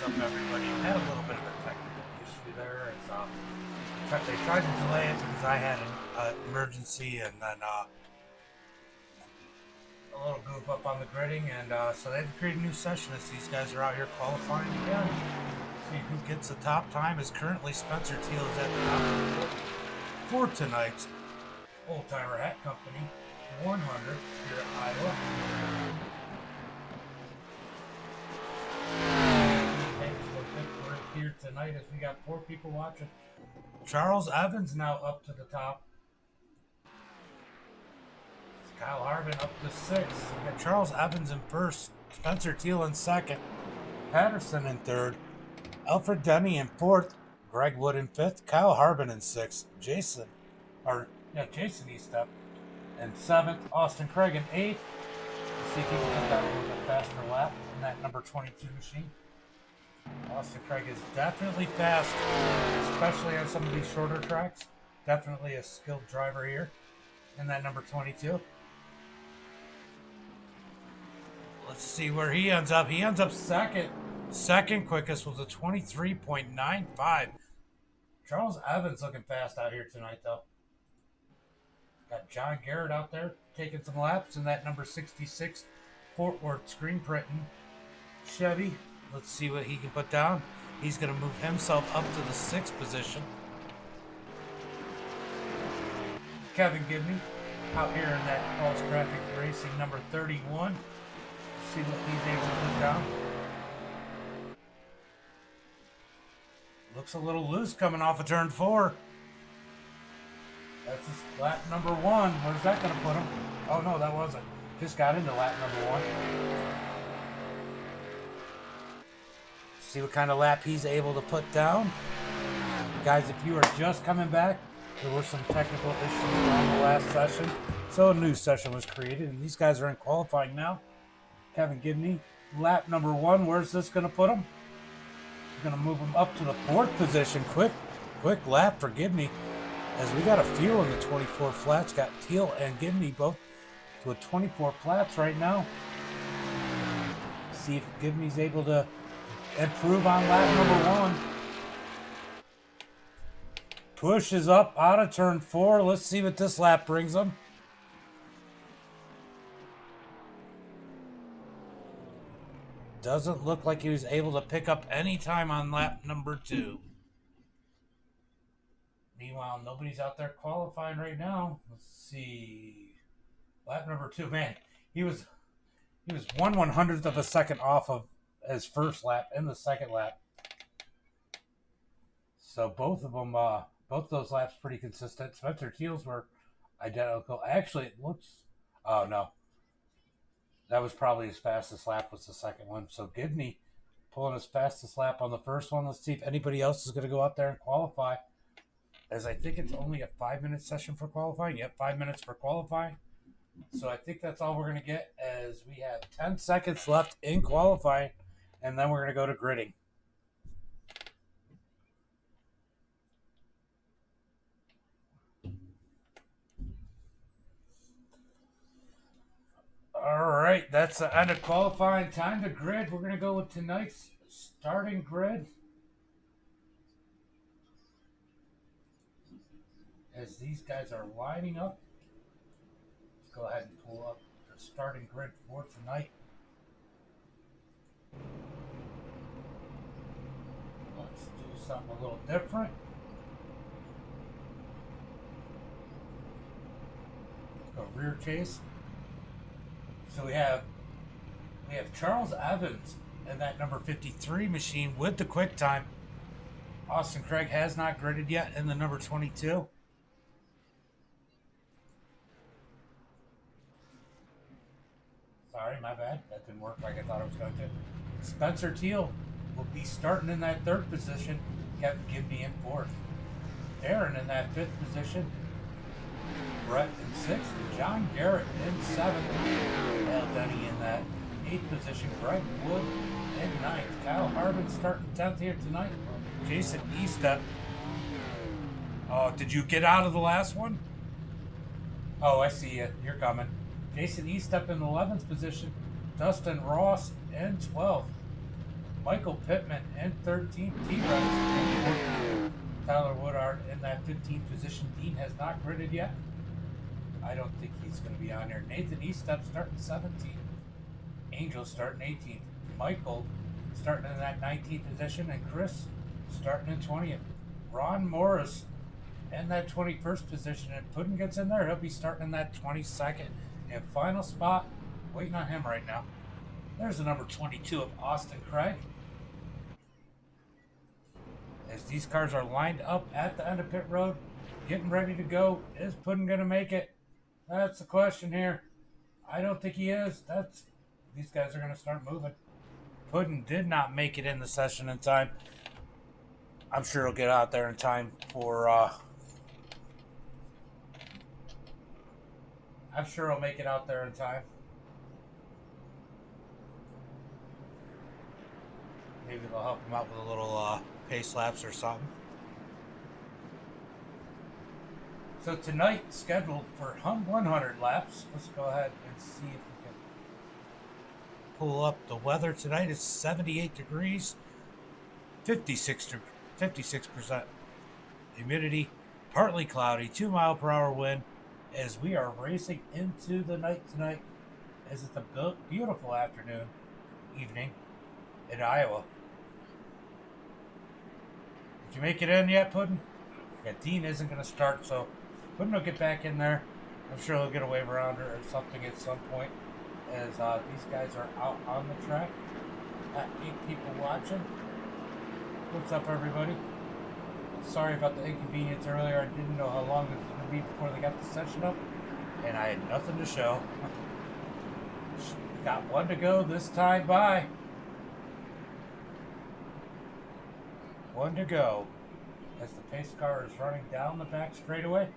up, everybody? I had a little bit of a technical issue there. They tried to delay it because I had an emergency, and then a little goof up on the gridding, and so they had to create a new session as these guys are out here qualifying again. See who gets the top time. Is currently Spencer Teal is at the top for tonight's Oldtimer Hat Company 100 here at Iowa. Here tonight as we got 4 people watching. Charles Evans now up to the top. Kyle Harbin up to 6. We got Charles Evans in first, Spencer Teal in second, Patterson in third, Alfred Denny in fourth, Greg Wood in fifth, Kyle Harbin in sixth, Jason Eastep in seventh, Austin Craig in eighth. Let's see if he can get that a little bit faster lap in that number 22 machine. Austin Craig is definitely fast, especially on some of these shorter tracks. Definitely a skilled driver here in that number 22. Let's see where he ends up. He ends up second. Second quickest was a 23.95. Charles Evans looking fast out here tonight, though. Got John Garrett out there taking some laps in that number 66 Fort Worth screen printing Chevy. Let's see what he can put down. He's going to move himself up to the 6th position. Kevin Gibney out here in that False Graphix Racing number 31. See what he's able to put down. Looks a little loose coming off of turn 4. That's his lap number 1. Where's that going to put him? Oh no, that wasn't. Just got into lap number 1. See what kind of lap he's able to put down. Guys, if you are just coming back, there were some technical issues on the last session, so a new session was created, and these guys are in qualifying now. Kevin Gibney, lap number 1. Where's this going to put him? We're going to move him up to the 4th position. Quick lap for Gibney, as we got a few in the 24 flats. Got Teal and Gibney both to a 24 flats right now. See if Gibney's able to improve on lap number 1. Pushes up out of turn 4. Let's see what this lap brings him. Doesn't look like he was able to pick up any time on lap number 2. Meanwhile, nobody's out there qualifying right now. Let's see. Lap number 2, man, he was 1/100th of a second off of his first lap in the second lap. So both of them, both those laps pretty consistent. Spencer Teal's were identical. Actually, it looks, oh no, that was probably his fastest lap was the second one. So Gibney pulling his fastest lap on the first one. Let's see if anybody else is going to go out there and qualify, as I think it's only a 5-minute session for qualifying. Yep, 5 minutes for qualifying. So I think that's all we're going to get, as we have 10 seconds left in qualifying, and then we're going to go to gridding. All right, that's the end of qualifying. Time to grid. We're going to go with tonight's starting grid, as these guys are lining up. Let's go ahead and pull up the starting grid for tonight. Let's do something a little different. Let's go rear chase. So we have Charles Evans in that number 53 machine with the quick time. Austin Craig has not gridded yet in the number 22. Sorry, my bad. That didn't work like I thought it was going to. Spencer Teal will be starting in that 3rd position. Kevin Gibney in 4th. Darren in that 5th position. Brett in 6th. John Garrett in 7th. Al Denny in that 8th position. Greg Wood in 9th. Kyle Harbin starting 10th here tonight. Jason Eastep. Oh, did you get out of the last one? Oh, I see you. You're coming. Jason Eastep in the 11th position. Dustin Ross in 12th. Michael Pittman in 13th. T-Rex in 14th. Tyler Woodard in that 15th position. Dean has not gridded yet. I don't think he's going to be on there. Nathan Eastep starting 17th. Angel starting 18th. Michael starting in that 19th position. And Chris starting in 20th. Ron Morris in that 21st position. And Puddin gets in there. He'll be starting in that 22nd. And final spot, waiting on him right now. There's the number 22 of Austin Craig. As these cars are lined up at the end of pit road, getting ready to go. Is Puddin going to make it? That's the question here. I don't think he is. These guys are going to start moving. Puddin did not make it in the session in time. I'm sure he'll get out there in time for... I'm sure he'll make it out there in time. Maybe they'll help him out with a little pace laps or something. So tonight, scheduled for 100 laps. Let's go ahead and see if we can pull up the weather. Tonight is 78 degrees, 56% humidity, partly cloudy, 2 mile per hour wind. As we are racing into the night tonight, as it's a beautiful afternoon, evening in Iowa. Did you make it in yet, Puddin? Yeah, Dean isn't going to start, so Puddin will get back in there. I'm sure he'll get a wave around or something at some point, as these guys are out on the track. 8 people watching. What's up, everybody? Sorry about the inconvenience earlier. I didn't know how long it was going to be before they got the session up, and I had nothing to show. Got one to go this time by. One to go as the pace car is running down the back straightaway.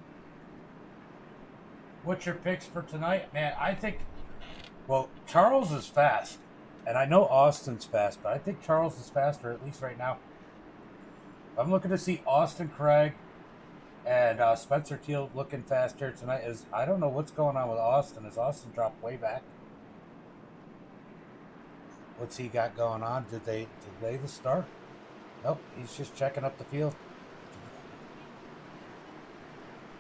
What's your picks for tonight? Man, I think, well, Charles is fast, and I know Austin's fast, but I think Charles is faster, at least right now. I'm looking to see Austin Craig and Spencer Teal looking fast here tonight. I don't know what's going on with Austin. Has Austin dropped way back? What's he got going on? Did they delay the start? Nope, he's just checking up the field.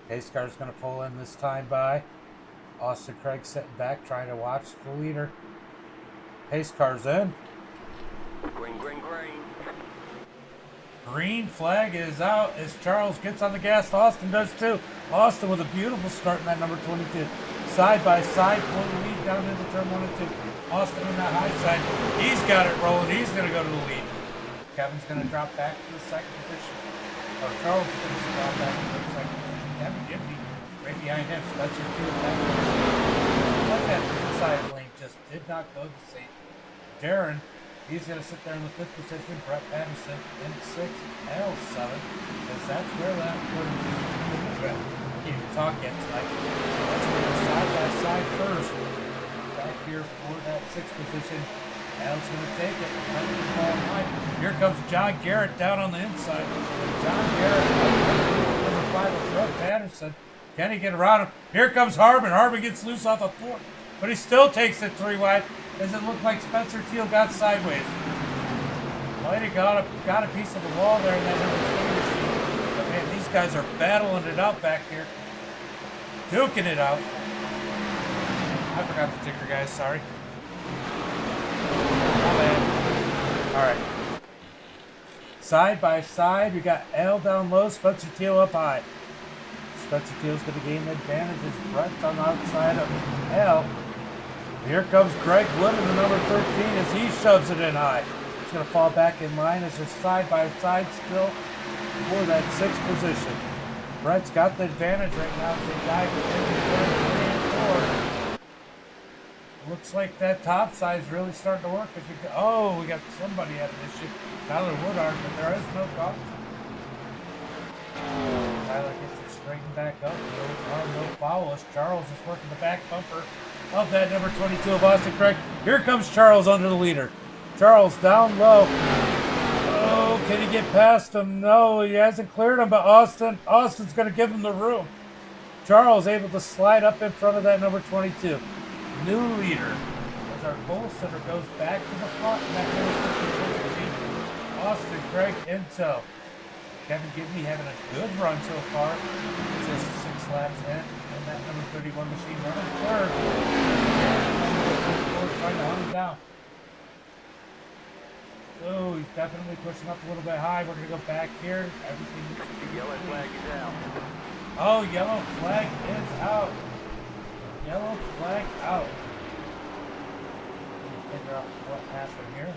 Pace car's going to pull in this time by. Austin Craig sitting back trying to watch the leader. Pace car's in. Green, green, green. Green flag is out as Charles gets on the gas. Austin does too. Austin with a beautiful start in that number 22. Side by side, pulling the lead down into turn 1 and 2. Austin on that high side. He's got it rolling. He's going to go to the lead. Kevin's going to drop back to the second position. Or Charles is going to drop back to the second position. Kevin Gibney right behind him. Spencer Teal back. But that inside lane just did not go the same. Darren, he's going to sit there in the 5th position. Brett Patterson in 6th, L7, because that's where that quarter is. I can't even talk yet tonight. That's where they're side by side first. Back here for that 6th position. Al's going to take it. Here comes John Garrett down on the inside. John Garrett, number 5 of Brett Patterson. Can he get around him? Here comes Harbin. Harbin gets loose off a 4, but he still takes it 3 wide. Does it look like Spencer Teal got sideways? Might have got a piece of the wall there in that number 3 machine. But man, these guys are battling it out back here. Duking it out. I forgot the ticker, guys. Sorry. Alright. Side by side, we got L down low, Spencer Teal up high. Spencer Teal's going to gain the advantage as Brett's on the outside of L. Here comes Greg Wood in the number 13 as he shoves it in high. He's going to fall back in line as they're side by side still for that 6th position. Brett's got the advantage right now as they dive into 3 and 4. Looks like that top side's really starting to work. We got somebody at an issue. Tyler Woodard, but there is no caution. Tyler gets it straightened back up. No foul as Charles is working the back bumper of that number 22 of Austin Craig. Here comes Charles under the leader. Charles down low. Oh, can he get past him? No, he hasn't cleared him, but Austin's going to give him the room. Charles able to slide up in front of that number 22. New leader as our pole sitter goes back to the front and that number 52 Austin, Greg, Intel. Kevin Gibney having a good run so far. Just 6 laps in. And that number 31 machine running third. Trying to hunt him down. Oh, he's definitely pushing up a little bit high. We're going to go back here. Everything. The yellow flag is out. Oh, yellow flag is out. Yellow flag out. Figure out what happened here.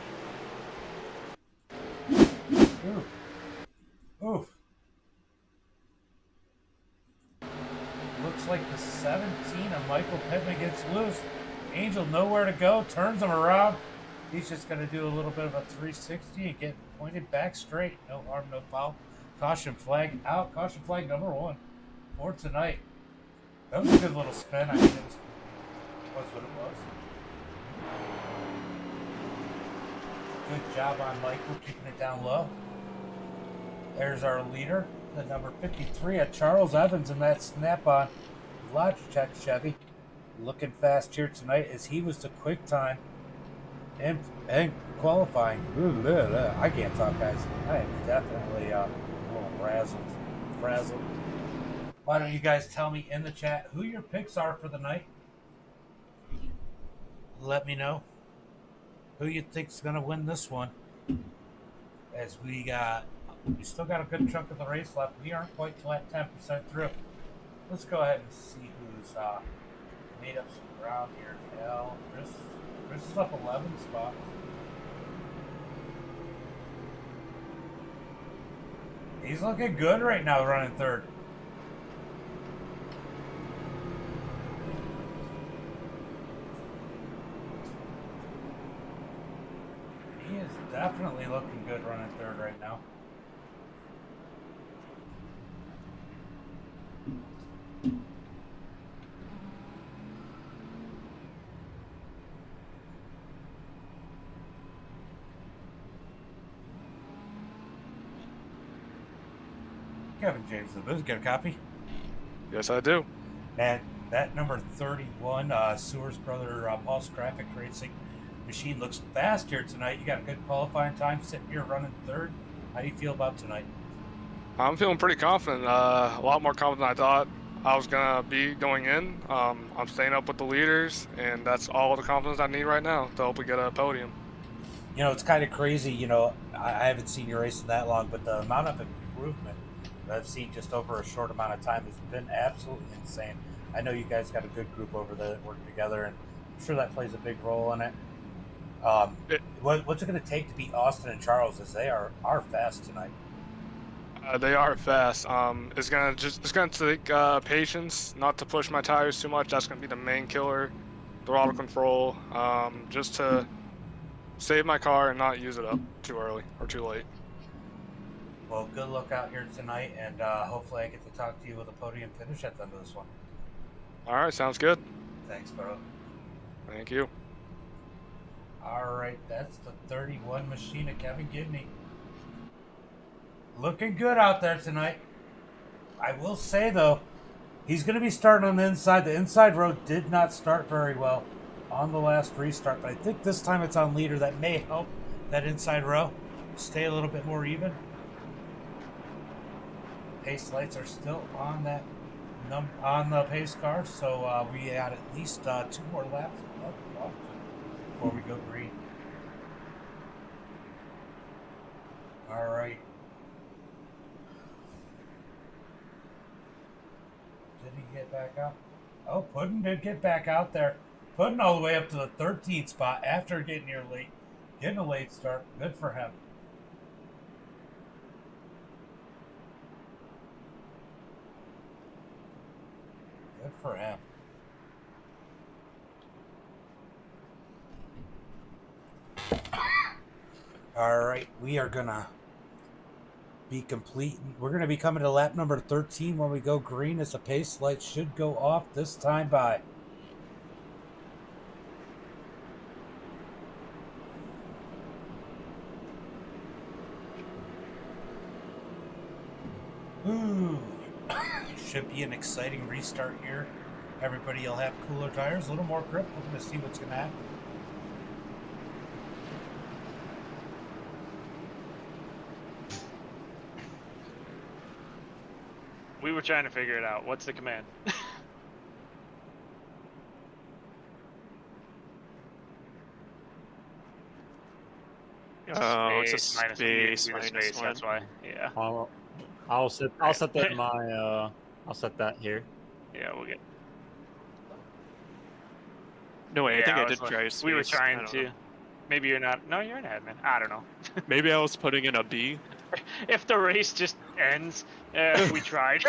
Oof. Oof. Looks like the 17 of Michael Pittman gets loose. Angel nowhere to go, turns him around. He's just going to do a little bit of a 360 and get pointed back straight. No harm, no foul. Caution flag out. Caution flag number 1 for tonight. That was a good little spin. I mean, it was what it was. Good job on Michael keeping it down low. There's our leader, the number 53 at Charles Evans in that snap-on Logitech Chevy. Looking fast here tonight as he was the quick time and qualifying. I can't talk, guys. I am definitely a little frazzled. Why don't you guys tell me in the chat who your picks are for the night? Let me know who you think's gonna win this one. As we still got a good chunk of the race left. We aren't quite till at 10% through. Let's go ahead and see who's made up some ground here. Chris is up 11 spots. He's looking good right now, running third. He is definitely looking good running third right now. Kevin James, the Booze, get a copy? Yes, I do. Man, that number 31, Sewer's brother, Paul's Graphix Racing machine looks fast here tonight. You got a good qualifying time sitting here running third. How do you feel about tonight? I'm feeling pretty confident. A lot more confident than I thought I was going to be going in. I'm staying up with the leaders, and that's all the confidence I need right now to hopefully get a podium. You know, it's kind of crazy. You know, I haven't seen you racing that long, but the amount of improvement that I've seen just over a short amount of time has been absolutely insane. I know you guys got a good group over there that work together, and I'm sure that plays a big role in it. What's it going to take to beat Austin and Charles, as they are fast tonight? They are fast. It's gonna take patience, not to push my tires too much. That's gonna be the main killer. Throttle control, just to save my car and not use it up too early or too late. Well, good luck out here tonight, and hopefully I get to talk to you with a podium finish at the end of this one. All right, sounds good. Thanks, bro. Thank you. All right, that's the 31 machine of Kevin Gibney. Looking good out there tonight. I will say, though, he's going to be starting on the inside. The inside road did not start very well on the last restart, but I think this time it's on leader. That may help that inside row stay a little bit more even. Pace lights are still on that on the pace car, so we had at least 2 more laps before we go green. All right. Did he get back out? Oh, Puddin did get back out there. Puddin all the way up to the 13th spot after getting here late. Getting a late start. Good for him. Good for him. All right, we are gonna be complete. We're gonna be coming to lap number 13 when we go green, as the pace light should go off this time by. Ooh. Should be an exciting restart here. Everybody will have cooler tires, a little more grip. We're gonna see what's gonna happen. We were trying to figure it out. What's the command? Oh, it's a Space minus space one. minus Space, one. that's why. Yeah. I'll set that in my I'll set that here. Yeah, we'll get. No way, I think I was did try space. We were I trying don't to. know. Maybe you're not. No, you're an admin. I don't know. Maybe I was putting in a B. If the race just ends, we tried.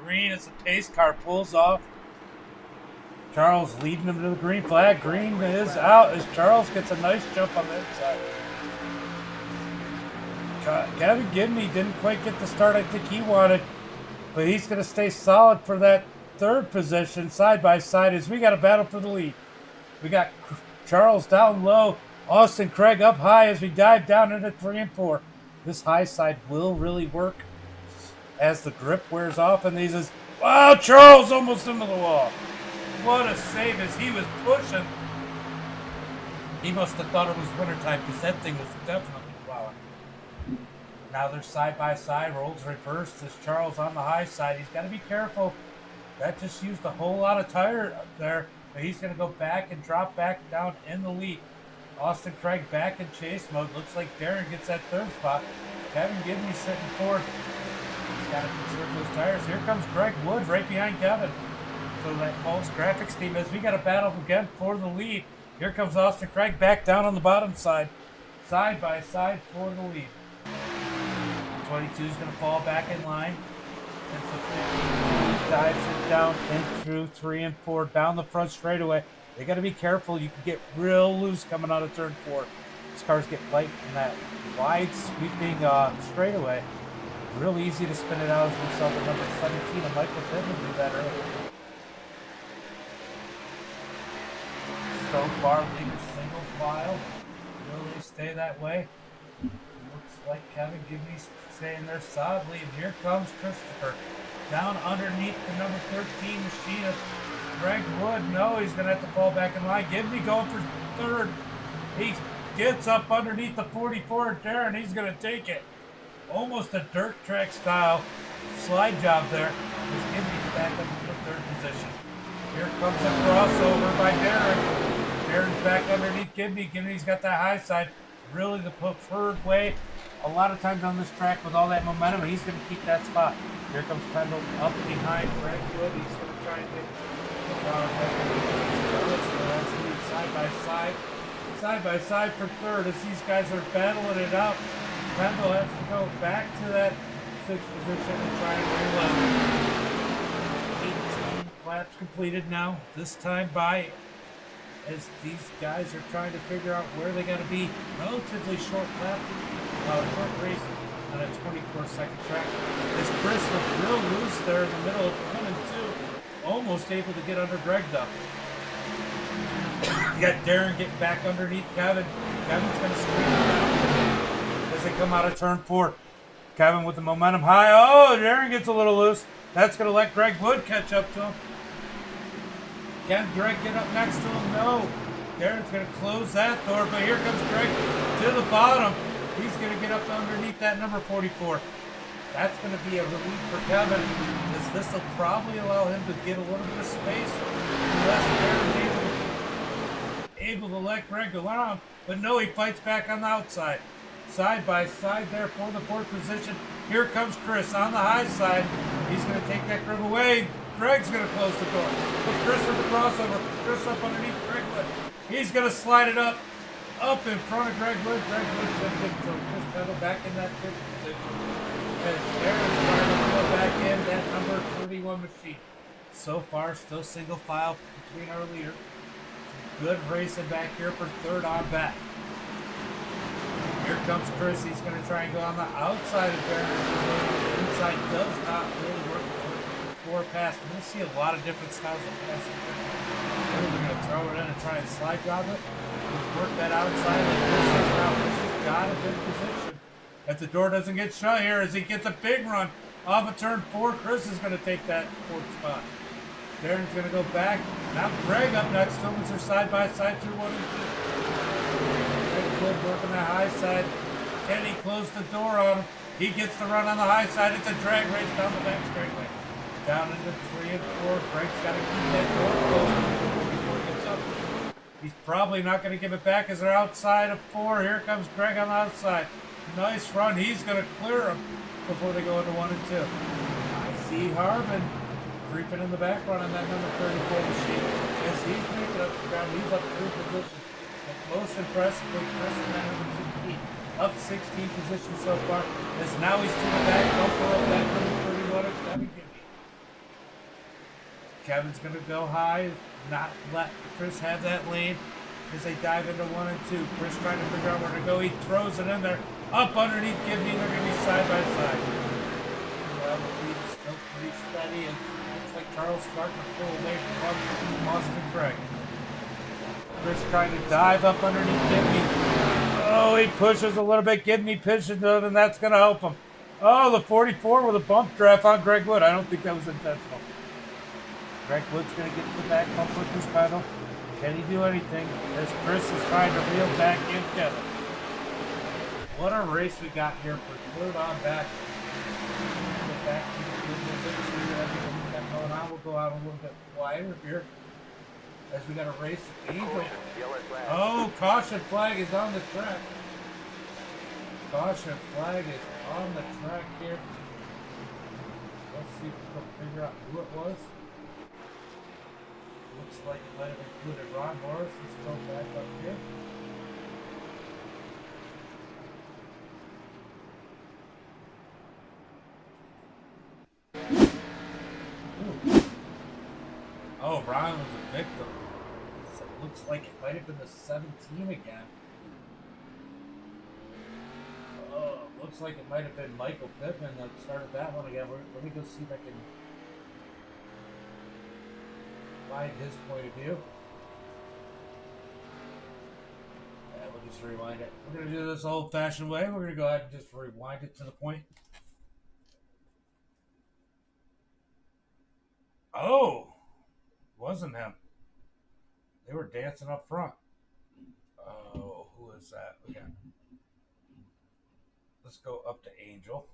Green as the pace car pulls off. Charles leading him to the green flag. Green is out as Charles gets a nice jump on the inside. Kevin Gibney didn't quite get the start I think he wanted, but he's going to stay solid for that third position side by side as we got a battle for the lead. We got Charles down low, Austin Craig up high as we dive down into 3 and 4. This high side will really work as the grip wears off, and he says, wow, Charles almost into the wall. What a save as he was pushing. He must have thought it was wintertime because that thing was definitely plowing. Now they're side by side, rolls reversed as Charles on the high side. He's got to be careful. That just used a whole lot of tire up there, but he's going to go back and drop back down in the lead. Austin Craig back in chase mode. Looks like Darren gets that third spot. Kevin Gibney sitting fourth. He's got to conserve those tires. Here comes Greg Wood right behind Kevin. So that Pulse Graphix team as we got a battle again for the lead. Here comes Austin Craig back down on the bottom side by side for the lead. 22 is going to fall back in line. And so 52 dives it down in through 3 and 4 down the front straightaway. They got to be careful. You can get real loose coming out of turn 4. These cars get light in that wide sweeping straightaway. Real easy to spin it out as we saw the number 17 of Michael Pittman do that earlier. Stone bar leader single file. Will they stay that way? Looks like Kevin Gibney's staying there solidly. And here comes Christopher. Down underneath the number 13 machine of Greg Wood. No, he's going to have to fall back in line. Gibney going for third. He gets up underneath the 44 Darren. He's going to take it. Almost a dirt track style slide job there. As Gibney back up to the third position. Here comes a crossover by Darren. Darren's back underneath Gibney. Gibney's got that high side. Really the preferred way. A lot of times on this track with all that momentum, he's going to keep that spot. Here comes Pendle up behind Greg Wood. He's going to try and get side by side. Side by side for third as these guys are battling it out. Pendle has to go back to that sixth position and try and reload. 18 laps completed now. This time by as these guys are trying to figure out where they got to be. Relatively short lap, short race on a 24-second track. As Chris looked real loose there in the middle of 1 and 2, almost able to get under Greg though. You got Darren getting back underneath Kevin. Kevin's going to squeeze it down as they come out of turn 4. Kevin with the momentum high. Oh, Darren gets a little loose. That's going to let Greg Wood catch up to him. Can Greg get up next to him? No. Darren's going to close that door, but here comes Greg to the bottom. He's going to get up underneath that number 44. That's going to be a relief for Kevin. This will probably allow him to get a little bit of space. Unless Darren's able to let Greg go around. But no, he fights back on the outside. Side by side there for the fourth position. Here comes Chris on the high side. He's going to take that grip away. Greg's going to close the door. But Chris with the crossover. Chris up underneath Greg Wood. He's going to slide it up in front of Greg Wood. Greg Wood's going to get Chris Pendle back in that fifth position. As Darren's trying to go back in that number 31 machine. So far, still single file between our leader. Good racing back here for third on back. Here comes Chris. He's going to try and go on the outside of Darren. Inside does not really work. Four pass. We're going to see a lot of different styles of passing. We're going to throw it in and try and slide drop it. Work that outside. Chris has got a good position. If the door doesn't get shut here, as he gets a big run off of turn 4, Chris is going to take that fourth spot. Darren's going to go back. Now Greg up next to him as they're side by side through 1 and 2. Greg Wood working the high side. Kenny closed the door on him. He gets the run on the high side. It's a drag race down the back straightaway. Down into 3 and 4. Greg's got to keep that door closed before he gets up. He's probably not going to give it back as they're outside of 4. Here comes Greg on the outside. Nice run. He's going to clear him before they go into 1 and 2. I see Harbin creeping in the back running that number 34 machine. As he's making up the ground, he's up 3 positions. And most impressively, Chris in that number 16. Up 16 positions so far. As now he's to the back bumper of that number 31 of Kevin Gibney. Kevin's going to go high, not let Chris have that lane as they dive into 1 and 2. Chris trying to figure out where to go. He throws it in there. Up underneath Gibney. They're going to be side by side. Well, the lead's still pretty steady. And looks like Charles Clark will pull away from Austin Craig. Chris trying to dive up underneath Gibney. Oh, he pushes a little bit. Gibney pitches it, and that's going to help him. Oh, the 44 with a bump draft on Greg Wood. I don't think that was intentional. Greg Wood's going to get to the back bump with his pedal. Can he do anything? As Chris is trying to reel back in Kevin. What a race we got here for third on back. Get back to the see everything we got going on. We'll go out a little bit wider here as we got a race. Angel. Oh, caution flag is on the track. Caution flag is on the track here. Let's see if we can figure out who it was. Looks like it might have included Ron Morris. Let's go back up here. Ooh. Oh, Ron was a victim. So it looks like it might have been the 17 again. Oh, looks like it might have been Michael Pittman that started that one again. Let me go see if I can find his point of view. Yeah, we'll just rewind it. We're going to do this old-fashioned way. We're going to go ahead and just rewind it to the point. Oh, wasn't him. They were dancing up front. Oh, who is that? We got. Let's go up to Angel.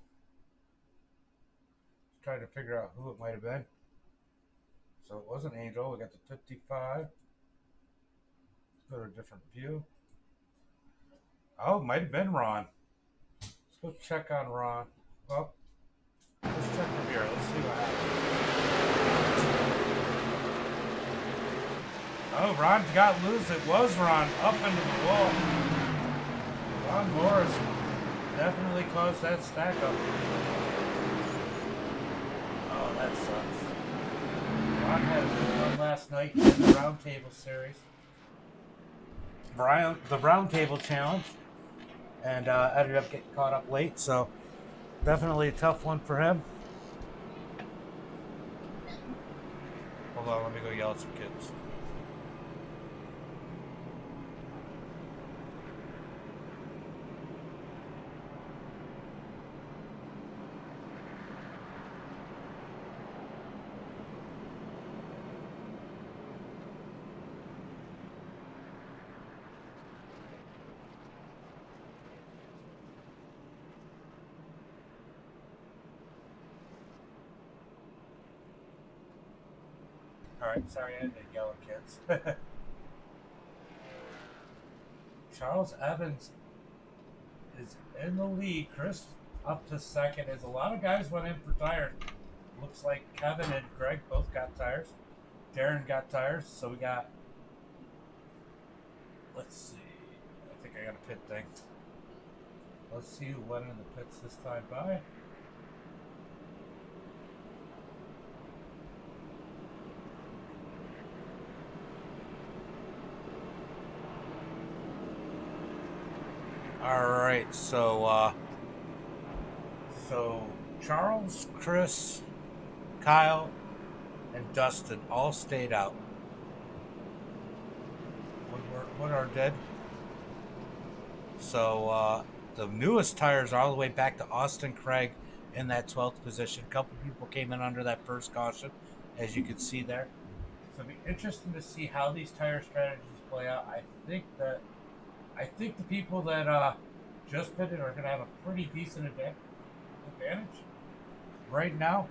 Trying to figure out who it might have been. So it wasn't Angel. We got the 55. Let's go to a different view. Oh, it might have been Ron. Let's go check on Ron. Well, let's check from here. Let's see what happens. Oh, Ron got loose. It was Ron up into the wall. Ron Morris definitely caused that stack up. Oh, that sucks. Ron had a good one last night in the Roundtable series. The Roundtable Challenge. And ended up getting caught up late, so definitely a tough one for him. Hold on, let me go yell at some kids. Alright, sorry I had to yell at kids. Charles Evans is in the lead. Chris up to second as a lot of guys went in for tires. Looks like Kevin and Greg both got tires. Darren got tires, so we got, let's see, I think I got a pit thing. Let's see who went in the pits this time by. All right, so Charles, Chris, Kyle, and Dustin all stayed out. Woodard did. So the newest tires are all the way back to Austin Craig in that 12th position. A couple people came in under that first caution, as you can see there. So it'll be interesting to see how these tire strategies play out. I think that I think the people that just pitted are going to have a pretty decent advantage right now.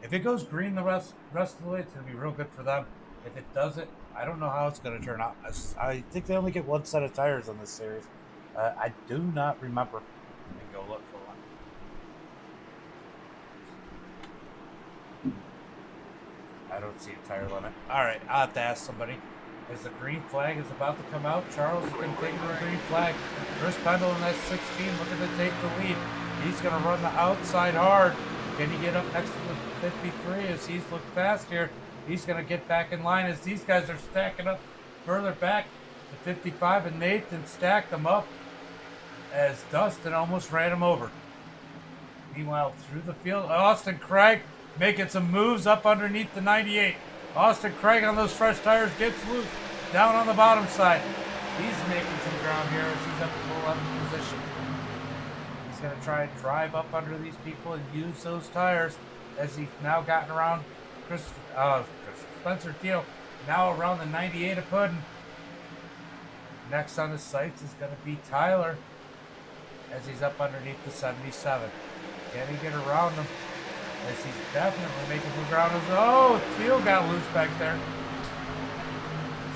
If it goes green the rest of the way, it's going to be real good for them. If it doesn't, I don't know how it's going to turn out. I think they only get one set of tires on this series. I do not remember. Let me go look for one. I don't see a tire limit. All right, I'll have to ask somebody. As the green flag is about to come out, Charles is going to take the green flag. Chris Pendle in that 16 looking to take the lead. He's going to run the outside hard. Can he get up next to the 53 as he's looked fast here? He's going to get back in line as these guys are stacking up further back. The 55 and Nathan stacked them up as Dustin almost ran him over. Meanwhile, through the field, Austin Craig making some moves up underneath the 98. Austin Craig on those fresh tires gets loose down on the bottom side. He's making some ground here as he's up to the 11th position. He's going to try and drive up under these people and use those tires as he's now gotten around Spencer Teal, now around the 98 of Puddin. Next on his sights is going to be Tyler as he's up underneath the 77. Can he get around him? As he's definitely making some ground. Oh, Teal got loose back there.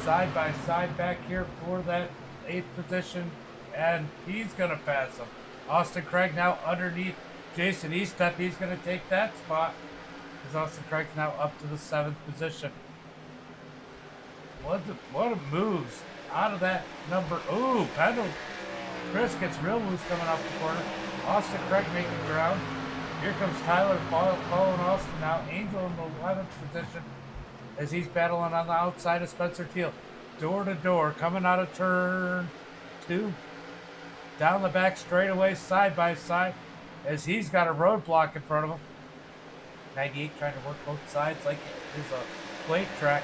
Side by side back here for that 8th position, and he's going to pass him. Austin Craig now underneath Jason Eastep. He's going to take that spot as Austin Craig's now up to the 7th position. What a moves out of that number. Ooh, Pendle. Chris gets real loose coming off the corner. Austin Craig making ground. Here comes Tyler following Austin now. Angel in the 11th position as he's battling on the outside of Spencer Teal. Door to door, coming out of turn 2. Down the back straightaway, side by side, as he's got a roadblock in front of him. 98 trying to work both sides like it is a plate track.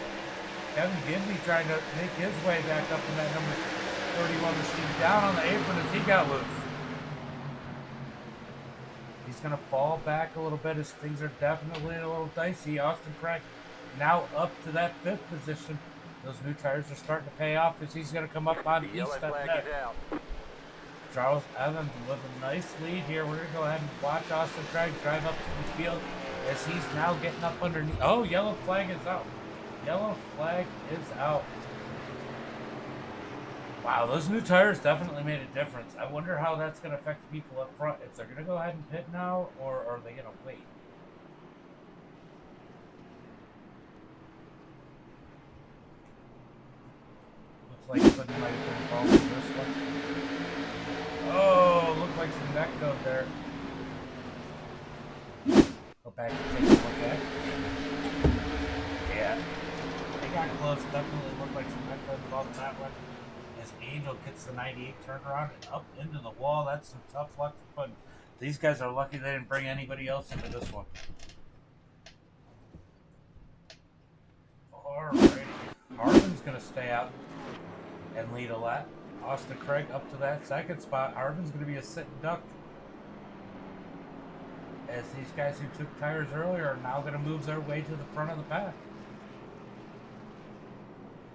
Kevin Gibney trying to make his way back up in that number 31 machine. Down on the apron as he got loose. He's going to fall back a little bit as things are definitely a little dicey. Austin Craig now up to that 5th position. Those new tires are starting to pay off as he's going to come up on The yellow East flag next. is out. Charles Evans with a nice lead here. We're going to go ahead and watch Austin Craig drive up to the field as he's now getting up underneath. Oh, yellow flag is out. Yellow flag is out. Wow, those new tires definitely made a difference. I wonder how that's going to affect the people up front. If they're going to go ahead and pit now, or are they going to wait? Looks like something might have been involved in this one. Oh, looked like some neck code there. Go back and take a look at it. Yeah. They got close. Definitely looked like some neck code involved in that one. As Angel gets the 98 turned around and up into the wall. That's some tough luck to put. These guys are lucky they didn't bring anybody else into this one. Alrighty. Harvin's going to stay out and lead a lap. Austin Craig up to that 2nd spot. Harvin's going to be a sitting duck. As these guys who took tires earlier are now going to move their way to the front of the pack.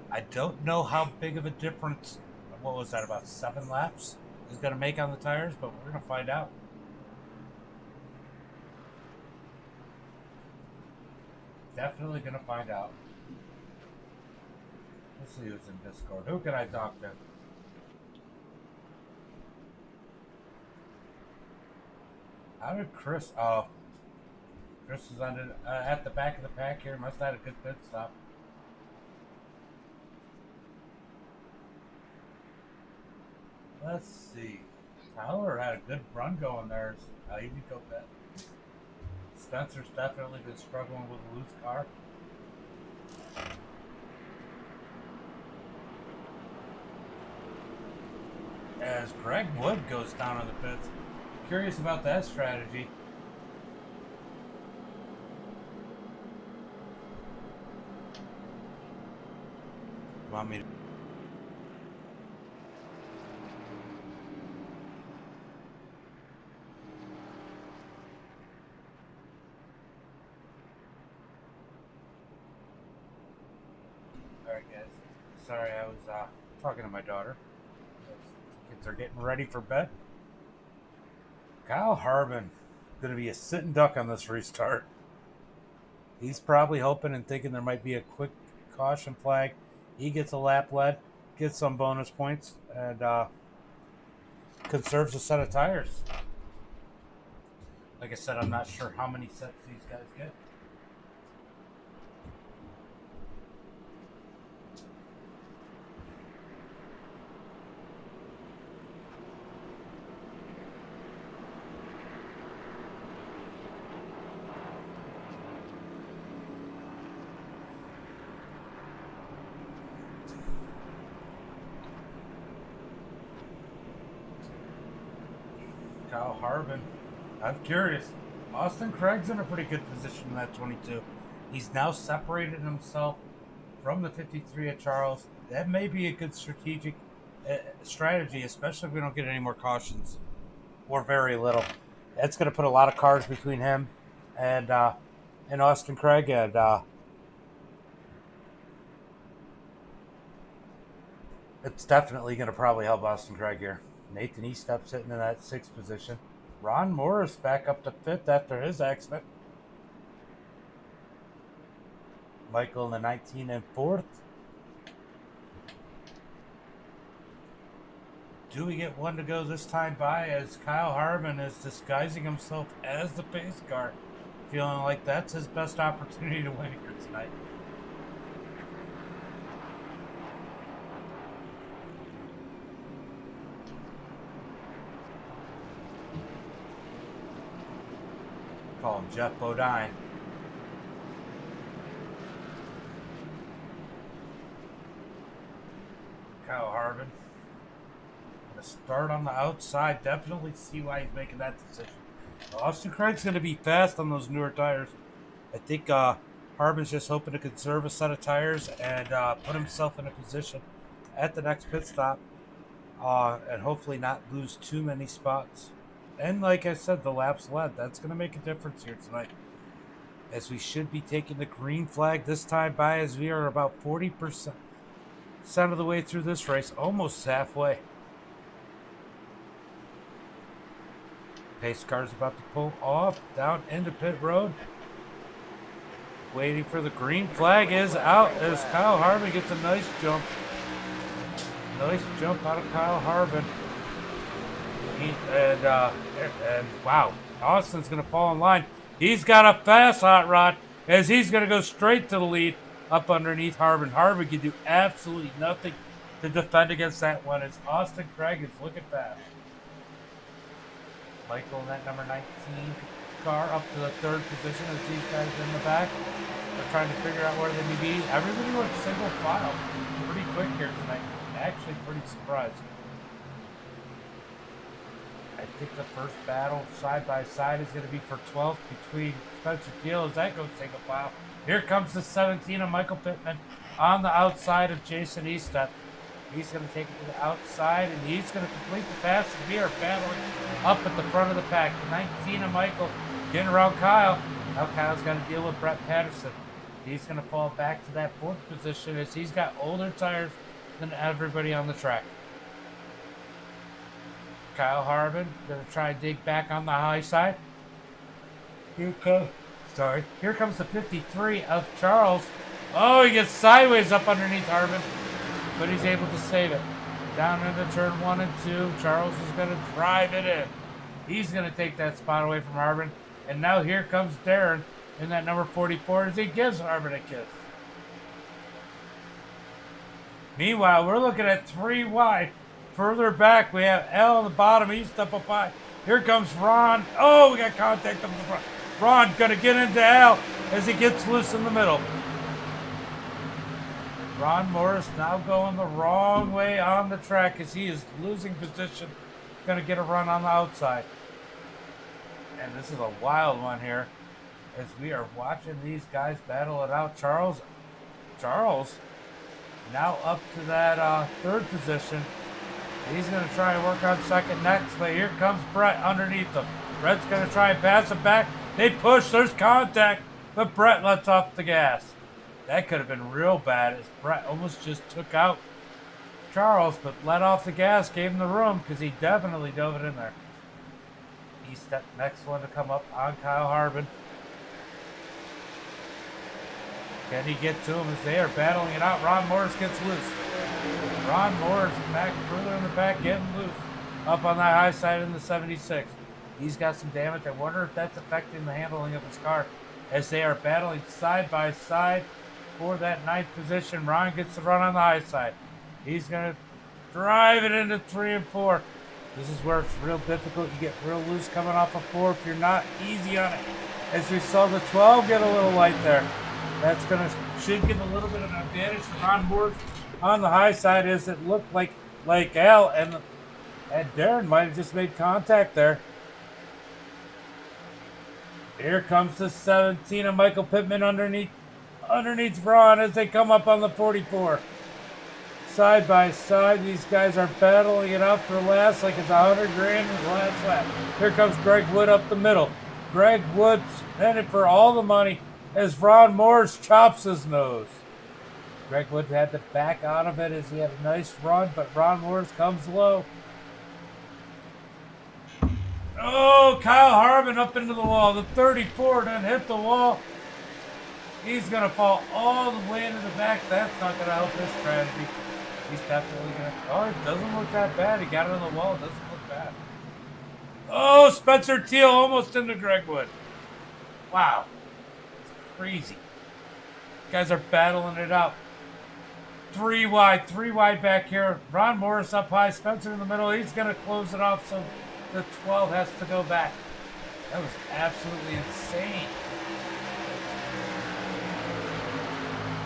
I don't know how big of a difference, what was that, about 7 laps, is going to make on the tires, but we're going to find out. Definitely going to find out. Let's see who's in Discord. Who can I talk to? How did Chris... Oh. Chris is at the back of the pack here. Must have had a good pit stop. Let's see. Tyler had a good run going there. He did go bet. Spencer's definitely been struggling with a loose car. As Greg Wood goes down on the pits. Curious about that strategy. Want me to... Alright guys, sorry I was talking to my daughter. They're getting ready for bed. Kyle Harbin going to be a sitting duck on this restart. He's probably hoping and thinking there might be a quick caution flag. He gets a lap lead, gets some bonus points, and conserves a set of tires. Like I said, I'm not sure how many sets these guys get. Kyle Harbin. I'm curious. Austin Craig's in a pretty good position in that 22. He's now separated himself from the 53 at Charles. That may be a good strategic strategy, especially if we don't get any more cautions or very little. That's going to put a lot of cars between him and Austin Craig, and it's definitely going to probably help Austin Craig here. Nathan Estep sitting in that 6th position. Ron Morris back up to 5th after his accident. Michael in the 19 and 4th. Do we get one to go this time by as Kyle Harbin is disguising himself as the pace car, feeling like that's his best opportunity to win here tonight? Call him Jeff Bodine. Kyle Harbin. Gonna start on the outside. Definitely see why he's making that decision. Austin Craig's gonna be fast on those newer tires. I think Harbin's just hoping to conserve a set of tires and put himself in a position at the next pit stop and hopefully not lose too many spots. And like I said, the laps led. That's going to make a difference here tonight. As we should be taking the green flag this time by, as we are about 40% of the way through this race. Almost halfway. Pace car's about to pull off down into pit road. Waiting for the green flag is out as Kyle Harbin gets a nice jump. Nice jump out of Kyle Harbin. And wow, Austin's going to fall in line. He's got a fast hot rod as he's going to go straight to the lead up underneath Harbin. Harbin can do absolutely nothing to defend against that one as Austin Craig is looking fast. Michael in that number 19 car up to the 3rd position as these guys in the back. They're trying to figure out where they may be. Everybody went single file pretty quick here tonight. Actually pretty surprised. I think the first battle side by side is going to be for 12th between Spencer Thiel as that goes single file. Here comes the 17 of Michael Pittman on the outside of Jason Estep. He's going to take it to the outside and he's going to complete the pass. We are battling up at the front of the pack. The 19 of Michael getting around Kyle. Now Kyle's got to deal with Brett Patterson. He's going to fall back to that 4th position as he's got older tires than everybody on the track. Kyle Harbin going to try and dig back on the high side. Here comes the 53 of Charles. Oh, he gets sideways up underneath Harbin, but he's able to save it. Down into turn 1 and 2. Charles is going to drive it in. He's going to take that spot away from Harbin. And now here comes Darren in that number 44 as he gives Harbin a kiss. Meanwhile, we're looking at 3 wide. Further back, we have Al on the bottom. He's up high. Here comes Ron. Oh, we got contact up the front. Ron going to get into Al as he gets loose in the middle. Ron Morris now going the wrong way on the track as he is losing position. Going to get a run on the outside. And this is a wild one here as we are watching these guys battle it out. Charles now up to that 3rd position. He's going to try and work on 2nd next, but here comes Brett underneath him. Brett's going to try and pass it back. They push, there's contact, but Brett lets off the gas. That could have been real bad as Brett almost just took out Charles, but let off the gas, gave him the room because he definitely dove it in there. He's the next one to come up on Kyle Harbin. Can he get to him as they are battling it out? Ron Morris gets loose. Ron Morris back further in the back, getting loose. Up on that high side in the 76. He's got some damage. I wonder if that's affecting the handling of his car as they are battling side by side for that 9th position. Ron gets the run on the high side. He's going to drive it into 3 and 4. This is where it's real difficult. You get real loose coming off of 4 if you're not easy on it. As we saw the 12 get a little light there. That's should give a little bit of an advantage to Ron Morris on the high side as it looked like Al and Darren might have just made contact there. Here comes the 17 of Michael Pittman underneath Ron as they come up on the 44. Side by side, these guys are battling it out for last like it's 100 grand in the last lap. Here comes Greg Wood up the middle. Greg Wood's headed for all the money as Ron Morris chops his nose. Greg Wood had to back out of it as he had a nice run, but Ron Morris comes low. Oh, Kyle Harbin up into the wall. The 34 done hit the wall. He's going to fall all the way into the back. That's not going to help his strategy. He's definitely going to... Oh, it doesn't look that bad. He got it on the wall. It doesn't look bad. Oh, Spencer Teal almost into Greg Wood. Wow. It's crazy. Guys are battling it out. 3 wide back here. Ron Morris up high. Spencer in the middle. He's going to close it off, so the 12 has to go back. That was absolutely insane.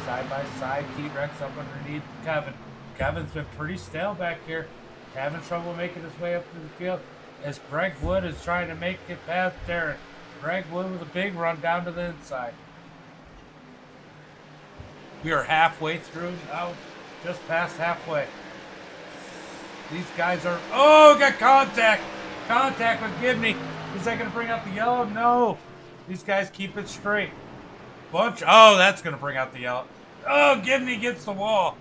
Side by side, T-Rex up underneath Kevin. Kevin's been pretty stale back here. Having trouble making his way up to the field as Greg Wood is trying to make it past Darren. Greg Wood with a big run down to the inside. We are halfway through now, just past halfway. These guys are, oh, got contact. Contact with Gibney. Is that going to bring out the yellow? No. These guys keep it straight. Oh, that's going to bring out the yellow. Oh, Gibney gets the wall.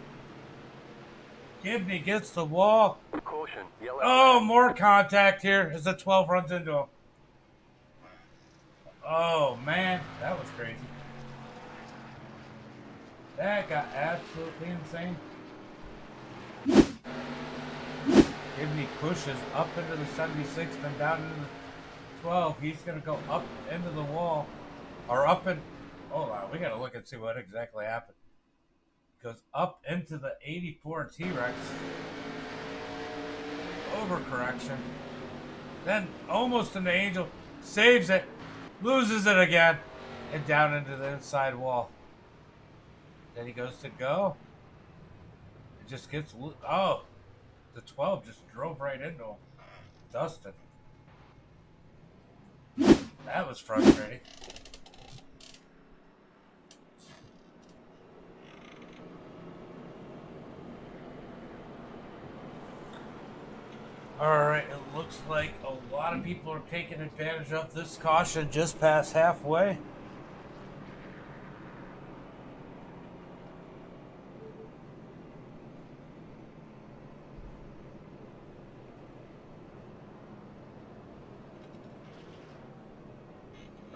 Gibney gets the wall. Caution, yellow. Oh, more contact here as the 12 runs into him. Oh, man. That was crazy. That got absolutely insane. Gibney pushes up into the 76 and down into the 12. He's going to go up into the wall. Or up in... Hold on, we got to look and see what exactly happened. Goes up into the 84 T-Rex. Overcorrection. Then almost into Angel. Saves it. Loses it again. And down into the inside wall. Then he goes to go. It just gets... Oh. The 12 just drove right into him. Dustin. That was frustrating. Alright, it looks like a lot of people are taking advantage of this caution just past halfway.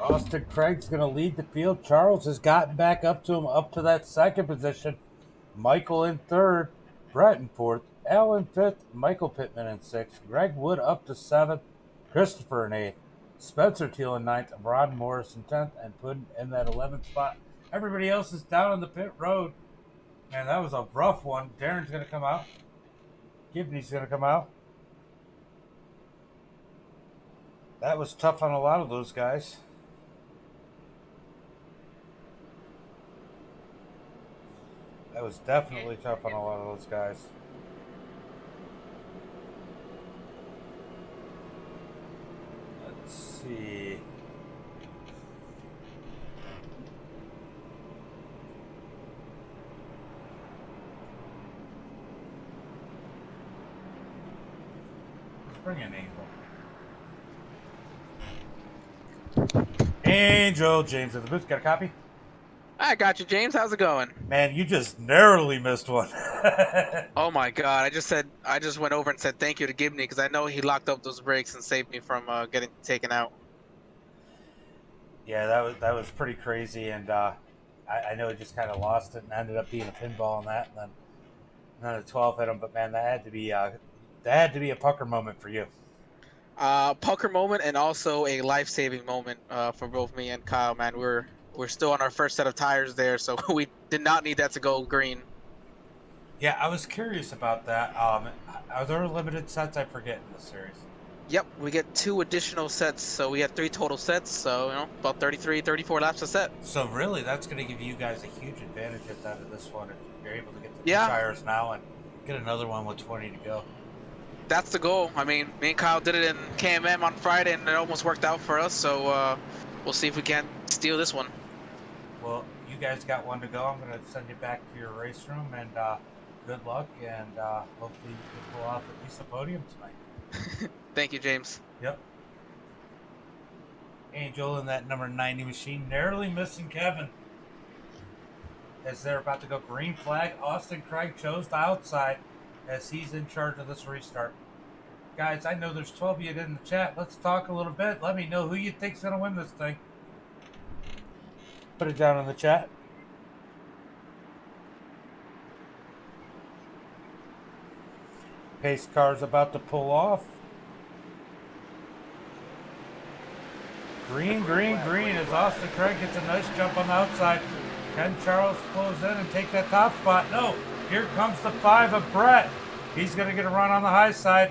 Austin Craig's going to lead the field. Charles has gotten back up to him, up to that 2nd position. Michael in 3rd. Brett in 4th. Al in 5th. Michael Pittman in 6th. Greg Wood up to 7th. Christopher in 8th. Spencer Teal in 9th. Rod Morris in 10th. And Puddin in that 11th spot. Everybody else is down on the pit road. Man, that was a rough one. Darren's going to come out. Gibney's going to come out. That was tough on a lot of those guys. That was definitely tough on a lot of those guys. Let's see. Let's bring in Angel. Angel, James at the booth. Got a copy? I got you, James. How's it going? Man, you just narrowly missed one. Oh my God! I just went over and said thank you to Gibney because I know he locked up those brakes and saved me from getting taken out. Yeah, that was pretty crazy, and I know he just kind of lost it and ended up being a pinball on that, and then the 12 hit him. But man, that had to be a pucker moment for you. Pucker moment and also a life-saving moment for both me and Kyle. Man, we're still on our first set of tires there, so we did not need that to go green. Yeah, I was curious about that. Are there limited sets? I forget in this series. Yep, we get 2 additional sets, so we had 3 total sets. So about 33, 34 laps a set. So really, that's going to give you guys a huge advantage at the end of this one if you're able to get the 2 Yeah. tires now and get another one with 20 to go. That's the goal. I mean, me and Kyle did it in KMM on Friday, and it almost worked out for us. So we'll see if we can't steal this one. Well, you guys got one to go. I'm going to send you back to your race room, and good luck, and hopefully you can pull off at least a podium tonight. Thank you, James. Yep. Angel in that number 90 machine, narrowly missing Kevin. As they're about to go green flag, Austin Craig chose the outside as he's in charge of this restart. Guys, I know there's 12 of you in the chat. Let's talk a little bit. Let me know who you think's going to win this thing. Put it down in the chat. Pace car's about to pull off. Green, green, green as Austin Craig gets a nice jump on the outside. Can Charles close in and take that top spot? No. Here comes the 5 of Brett. He's going to get a run on the high side.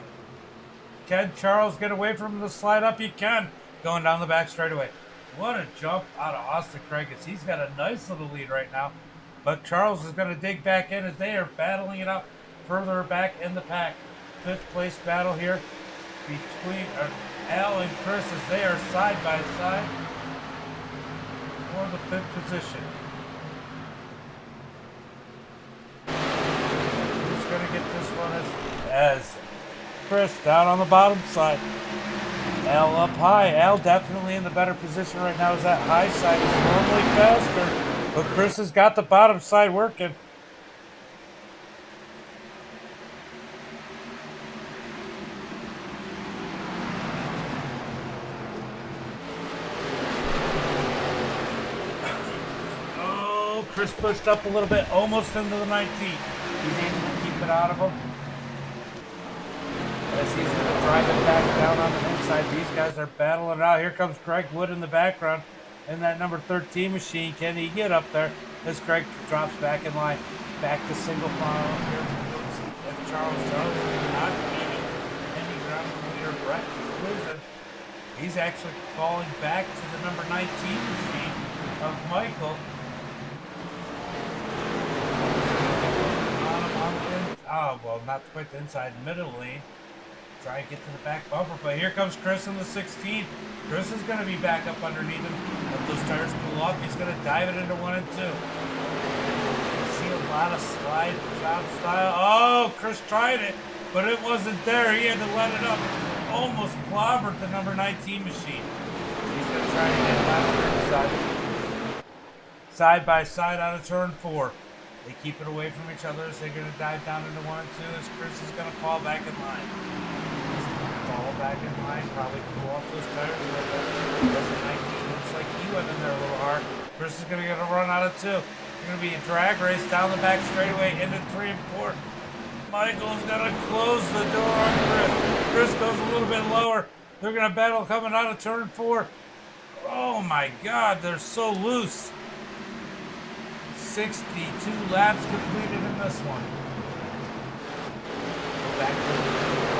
Can Charles get away from the slide up? He can. Going down the back straightaway. What a jump out of Austin Craig as he's got a nice little lead right now. But Charles is going to dig back in as they are battling it out further back in the pack. 5th place battle here between Al and Chris as they are side by side for the 5th position. Who's going to get this one as Chris down on the bottom side. Al up high. Al definitely in the better position right now as that high side is normally faster. But Chris has got the bottom side working. Oh, Chris pushed up a little bit, almost into the 19. He's able to keep it out of him. As he's going to drive it back down on the inside. These guys are battling it out. Here comes Greg Wood in the background in that number 13 machine. Can he get up there? As Greg drops back in line. Back to single file here. If Charles is not gaining any ground leader, Brett is losing. He's actually falling back to the number 19 machine of Michael. Oh, well, not quite the inside, middle lane. Try and get to the back bumper, but here comes Chris in the 16. Chris is going to be back up underneath him. If those tires pull off, he's going to dive it into 1 and 2. You see a lot of slide job style. Oh, Chris tried it, but it wasn't there. He had to let it up. Almost clobbered the number 19 machine. He's going to try to get it side by side out of turn 4. They keep it away from each other as they're going to dive down into 1 and 2 as Chris is going to fall back in line. Fall back in line, probably cool off those tires a little bit. Looks like he went in there a little hard. Chris is going to get a run out of 2. It's going to be a drag race down the back straightaway into 3 and 4. Michael's going to close the door on Chris. Chris goes a little bit lower. They're going to battle coming out of turn 4. Oh my God, they're so loose. 62 laps completed in this one. Go back to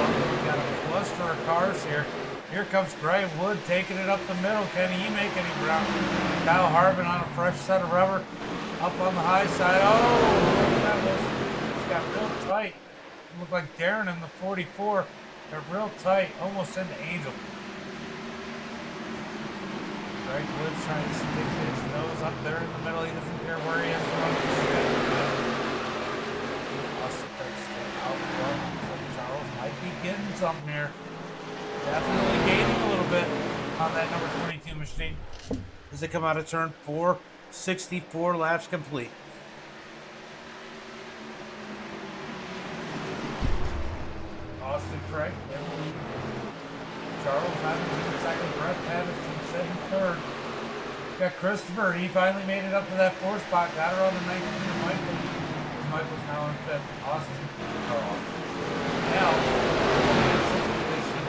we got a cluster of cars here. Here comes Greg Wood taking it up the middle. Can he make any ground? Kyle Harbin on a fresh set of rubber up on the high side. Oh, that was, he's got real tight. It looked like Darren in the 44. They're real tight, almost into Angel. Greg Wood's trying to stick his nose up there in the middle. He doesn't care where he is from the shit. Austin Craig's still out front. So Charles might be getting something here. Definitely gaining a little bit on that number 22 machine. As they come out of turn 4, 64 laps complete. Craig in the lead. Charles Evans in second. Brett Patterson sitting third. Got Christopher. He finally made it up to that 4 spot. Got her on the 19 of Michael. Michael's now in 5th. Austin. Now, in 6th position.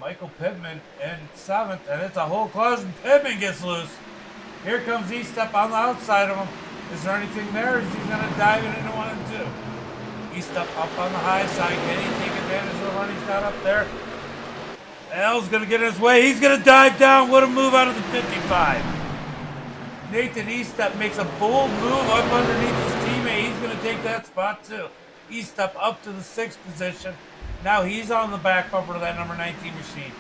Michael Pittman in 7th. And it's a whole close. And Pittman gets loose. Here comes E-Step on the outside of him. Is there anything there? Is he going to dive it into 1 and 2? E-Step up on the high side. Can he take advantage of the run he's got up there? Al's going to get in his way. He's going to dive down. What a move out of the 55. Nathan E-Step makes a bold move up underneath his teammate. He's going to take that spot too. E-Step up to the 6th position. Now he's on the back bumper to that number 19 machine.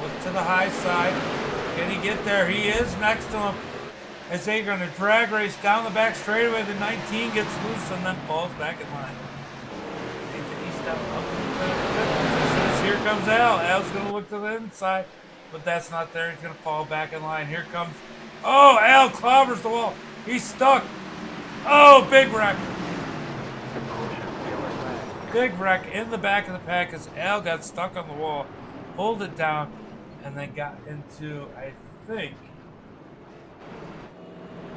Look to the high side. Can he get there? He is next to him. As they're going to drag race down the back straightaway. The 19 gets loose and then falls back in line. Up to the 5th position. Here comes Al. Al's going to look to the inside, but that's not there. He's going to fall back in line. Here comes. Oh, Al clobbers the wall. He's stuck. Oh, big wreck. Big wreck in the back of the pack as Al got stuck on the wall, pulled it down, and then got into, I think.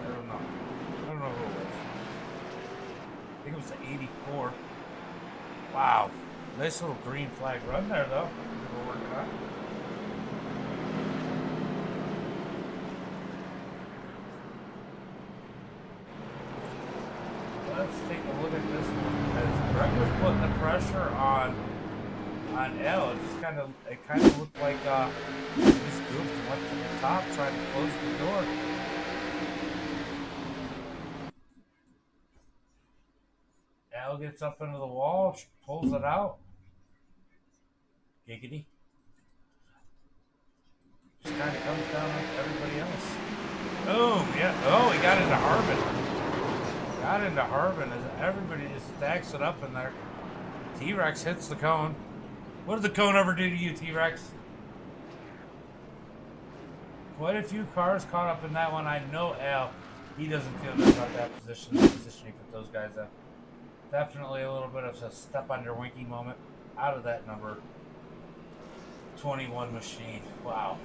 I don't know. I don't know who it was. I think it was the 84. Wow, nice little green flag run there, though. We're working on. Let's take a look at this one. As Greg was putting the pressure on L, it kind of looked like he just goofed and went to the top, trying to close the door. Al gets up into the wall, pulls it out. Giggity. Just kind of comes down like everybody else. Boom, yeah. Oh, he got into Harbin. Got into Harbin as everybody just stacks it up in there. T-Rex hits the cone. What did the cone ever do to you, T-Rex? Quite a few cars caught up in that one. I know Al, he doesn't feel good about that position, the position he put those guys in. Definitely a little bit of a step on your winky moment out of that number 21 machine. Wow.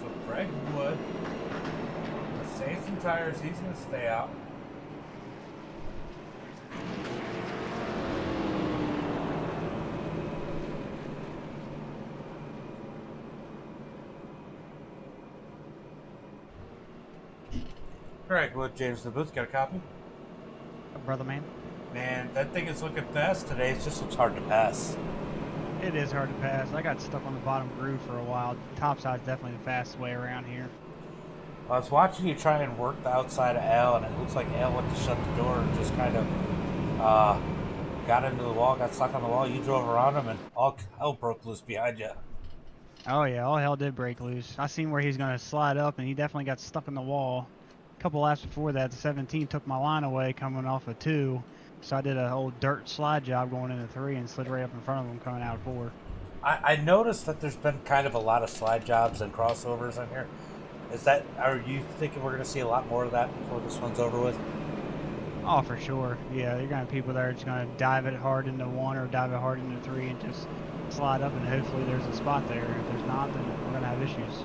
So Greg Wood, save some tires. He's going to stay out. Greg Wood, James in the booth, got a copy? Brother man. Man, that thing is looking fast today. It just looks hard to pass. It is hard to pass. I got stuck on the bottom groove for a while. Topside's definitely the fastest way around here. I was watching you try and work the outside of Al, and it looks like Al went to shut the door and just kind of got into the wall, got stuck on the wall. You drove around him, and all hell broke loose behind you. Oh yeah, all hell did break loose. I seen where he's going to slide up, and he definitely got stuck in the wall. A couple laps before that, the 17 took my line away coming off of 2. So I did a whole dirt slide job going into 3 and slid right up in front of him coming out of 4. I noticed that there's been kind of a lot of slide jobs and crossovers in here. Are you thinking we're going to see a lot more of that before this one's over with? Oh, for sure. Yeah, you're going to have people that are just going to dive it hard into 1 or dive it hard into 3 and just slide up, and hopefully there's a spot there. If there's not, then we're going to have issues.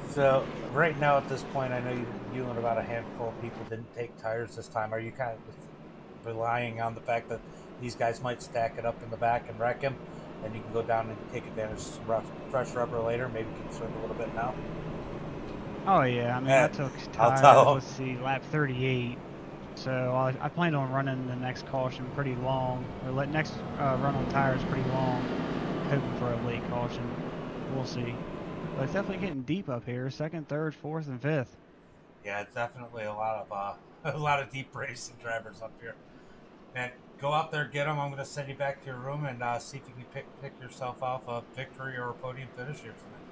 So right now at this point, I know you and about a handful of people didn't take tires this time. Are you kind of relying on the fact that these guys might stack it up in the back and wreck him, and you can go down and take advantage of some fresh rubber later, maybe conserve a little bit now? Oh yeah, I mean, I took tires, let's see, lap 38. So I planned on running the next caution pretty long, or next run on tires pretty long, hoping for a late caution. We'll see. But it's definitely getting deep up here, 2nd, 3rd, 4th, and 5th. Yeah, it's definitely a lot of deep racing drivers up here. Man, go out there, get them. I'm going to send you back to your room and see if you can pick yourself off a victory or a podium finish here tonight.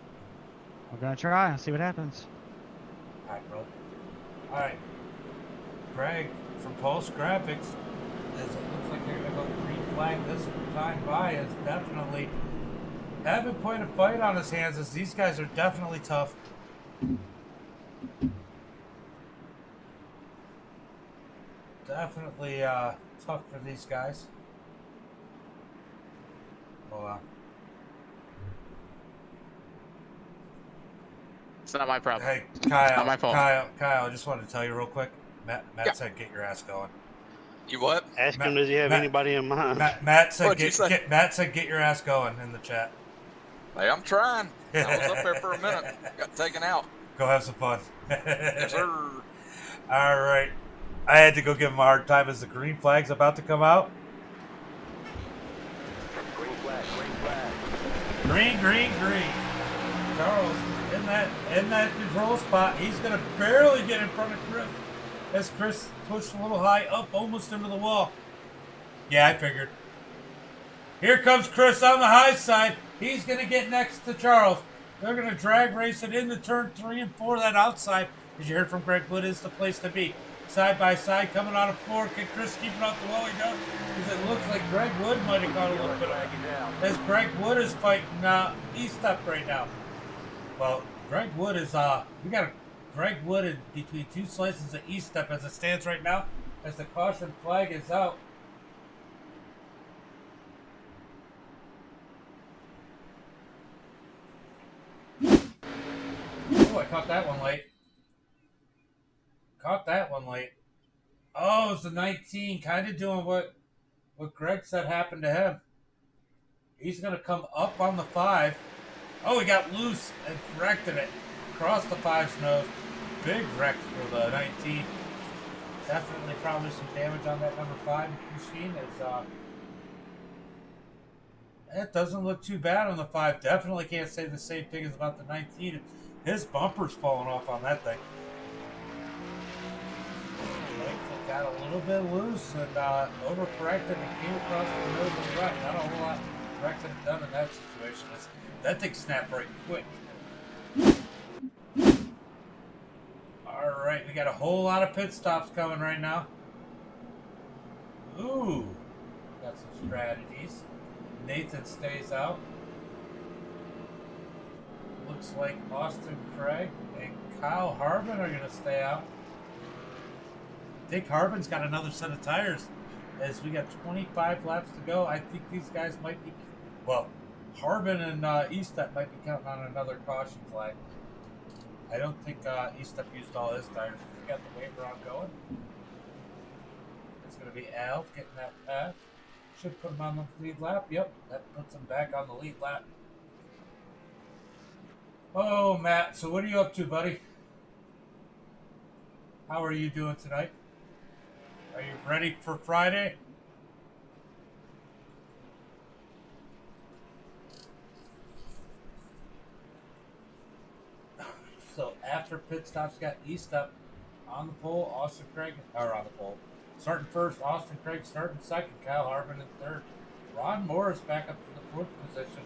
We're going to try and see what happens. All right, bro. All right. Greg from Pulse Graphix, as it looks like they're going to go green flag this time by, is definitely having quite a fight on his hands, as these guys are definitely tough. definitely tough for these guys. Hold on. It's not my problem. Hey, It's not my fault. Kyle, I just wanted to tell you real quick. Matt said get your ass going. You what? Ask him, does he have anybody in mind? Matt said What'd you say? Matt said get your ass going in the chat. Hey, I'm trying. I was up there for a minute. Got taken out. Go have some fun. Yes, sir. All right. I had to go give him a hard time as the green flag's about to come out. Green flag, green flag. Green. Charles in that control spot. He's gonna barely get in front of Chris as Chris pushed a little high up, almost into the wall. Yeah, I figured. Here comes Chris on the high side. He's gonna get next to Charles. They're gonna drag race it into turn 3 and 4. That outside, as you heard from Greg Wood, is the place to be. Side by side, coming on a 4. Can Chris keep it off the wall? He does. Because it looks like Greg Wood might have caught a little bit of it. As Greg Wood is fighting E-Step right now. Well, Greg Wood is we got Greg Wood in between 2 slices of E-Step as it stands right now, as the caution flag is out. Oh, I caught that one late. Oh, it's the 19, kind of doing what Greg said happened to him. He's going to come up on the 5. Oh, he got loose and corrected it. Across the 5's nose. Big wreck for the 19. Definitely probably some damage on that number 5 machine. It doesn't look too bad on the 5. Definitely can't say the same thing as about the 19. His bumper's falling off on that thing. Got a little bit loose and overcorrected and came across the nose of the right. Not a whole lot corrected and done in that situation. That thing snapped right quick. All right, we got a whole lot of pit stops coming right now. Ooh, got some strategies. Nathan stays out. Looks like Austin Craig and Kyle Harbin are going to stay out. Dick Harbin's got another set of tires as we got 25 laps to go. I think these guys might be, well, Harbin and E-Step might be counting on another caution flag. I don't think E-Step used all his tires. We got the waiver on going. It's going to be Al getting that pass. Should put him on the lead lap. Yep, that puts him back on the lead lap. Oh, Matt, so what are you up to, buddy? How are you doing tonight? Are you ready for Friday? So after pit stops, got E-Step on the pole, Austin Craig, or on the pole. Starting first, Austin Craig starting second, Kyle Harbin in third. Ron Morris back up to the 4th position.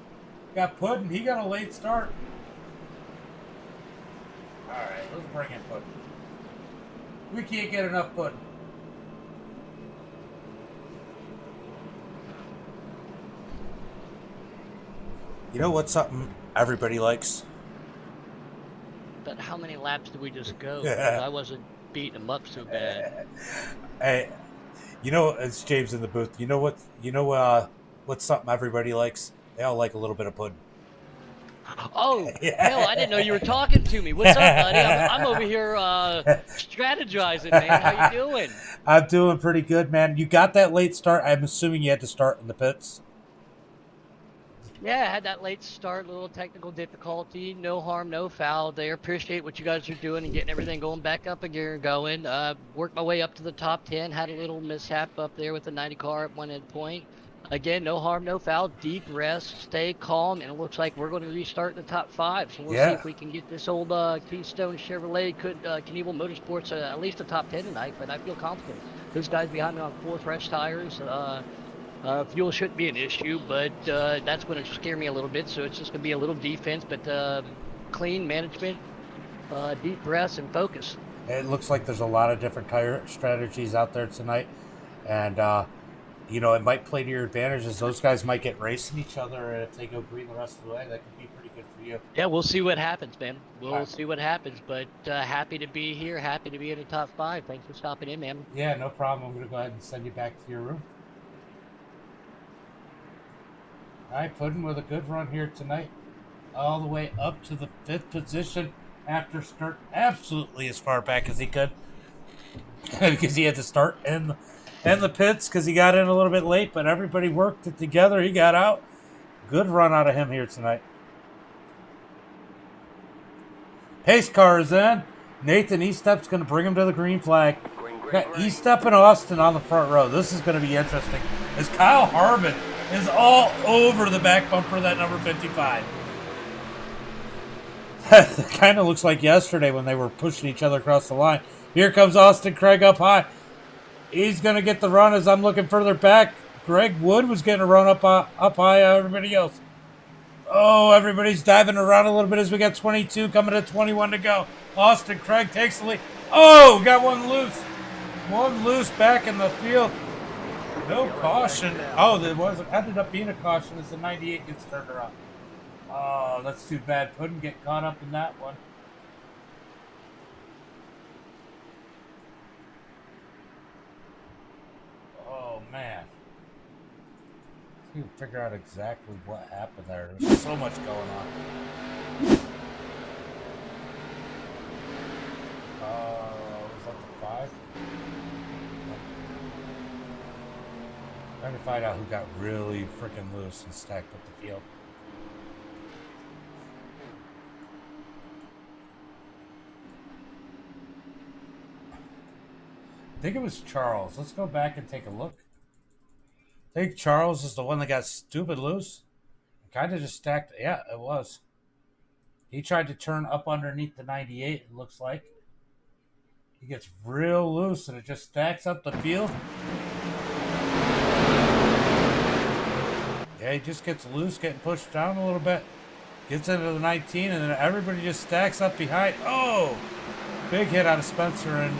Got Puddin', he got a late start. Alright, let's bring in Puddin'. We can't get enough Puddin'. You know what's something everybody likes? But how many laps did we just go? 'Cause I wasn't beating them up so bad. Hey, you know, it's James in the booth. You know what's something everybody likes? They all like a little bit of pudding. Oh, hell, I didn't know you were talking to me. What's up, buddy? I'm over here strategizing, man. How you doing? I'm doing pretty good, man. You got that late start. I'm assuming you had to start in the pits. Yeah, I had that late start, little technical difficulty. No harm, no foul. They appreciate what you guys are doing and getting everything going back up again going. Worked my way up to the top 10. Had a little mishap up there with the 90 car at one end point. Again, no harm, no foul. Deep rest, stay calm, and it looks like we're going to restart in the top 5. So we'll see if we can get this old Keystone Chevrolet, Knievel Motorsports, at least a top 10 tonight. But I feel confident. Those guys behind me on 4 fresh tires. Fuel shouldn't be an issue, but that's going to scare me a little bit. So it's just going to be a little defense, but clean management, deep breaths, and focus. It looks like there's a lot of different tire strategies out there tonight, and you know, it might play to your advantage as those guys might get racing each other, and if they go green the rest of the way, that could be pretty good for you. Yeah, we'll see what happens, man. We'll Alright. see what happens. But happy to be here. Happy to be in the top 5. Thanks for stopping in, man. Yeah, no problem. I'm going to go ahead and send you back to your room. All right, Puddin with a good run here tonight. All the way up to the 5th position after start absolutely as far back as he could. Because he had to start in the pits because he got in a little bit late, but everybody worked it together. He got out. Good run out of him here tonight. Pace car is in. Nathan Estep's going to bring him to the green flag. Got Estep and Austin on the front row. This is going to be interesting. As Kyle Harbin is all over the back bumper of that number 55. It kind of looks like yesterday when they were pushing each other across the line. Here comes Austin Craig up high. He's going to get the run as I'm looking further back. Greg Wood was getting a run up high, everybody else. Oh, everybody's diving around a little bit as we got 22 coming to 21 to go. Austin Craig takes the lead. Oh, got one loose. One loose back in the field. No caution. Oh, there was ended up being a caution as the 98 gets turned around. Oh, that's too bad. Couldn't get caught up in that one. Oh, man. We can figure out exactly what happened there. There's so much going on. Was that the 5? Trying to find out who got really freaking loose and stacked up the field. I think it was Charles. Let's go back and take a look. I think Charles is the one that got stupid loose. Kind of just stacked. Yeah, it was. He tried to turn up underneath the 98, it looks like. He gets real loose and it just stacks up the field. Yeah, he just gets loose, getting pushed down a little bit. Gets into the 19, and then everybody just stacks up behind. Oh! Big hit out of Spencer and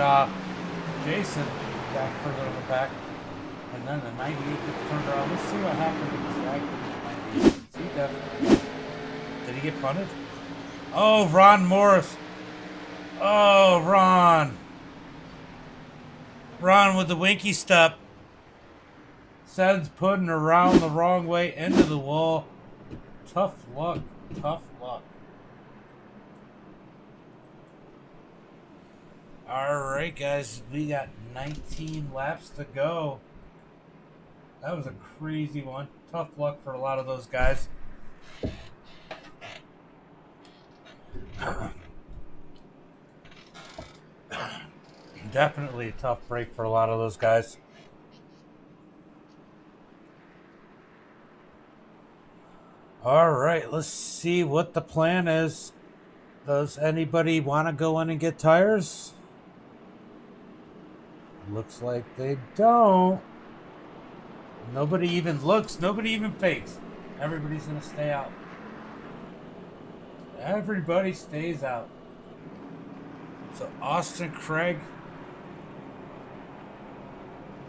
Jason back further in the back. And then the 98 gets turned around. Let's see what happened to the 98. See definitely. Did he get punted? Oh, Ron Morris. Oh, Ron. Ron with the winky step. Sends Puddin around the wrong way into the wall. Tough luck. Tough luck. Alright, guys. We got 19 laps to go. That was a crazy one. Tough luck for a lot of those guys. Definitely a tough break for a lot of those guys. All right, let's see what the plan is. Does anybody want to go in and get tires? Looks like they don't. Nobody even looks. Nobody even fakes. Everybody's going to stay out. Everybody stays out. So Austin Craig.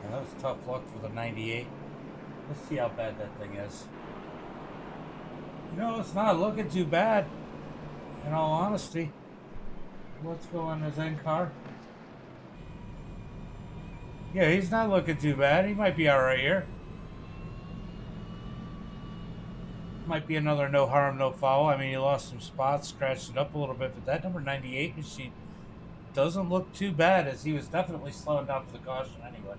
And that was tough luck for the 98. Let's see how bad that thing is. You know, it's not looking too bad, in all honesty. Let's go in his end car. Yeah, he's not looking too bad. He might be all right here. Might be another no harm, no foul. I mean, he lost some spots, scratched it up a little bit, but that number 98 machine doesn't look too bad, as he was definitely slowing down for the caution anyway.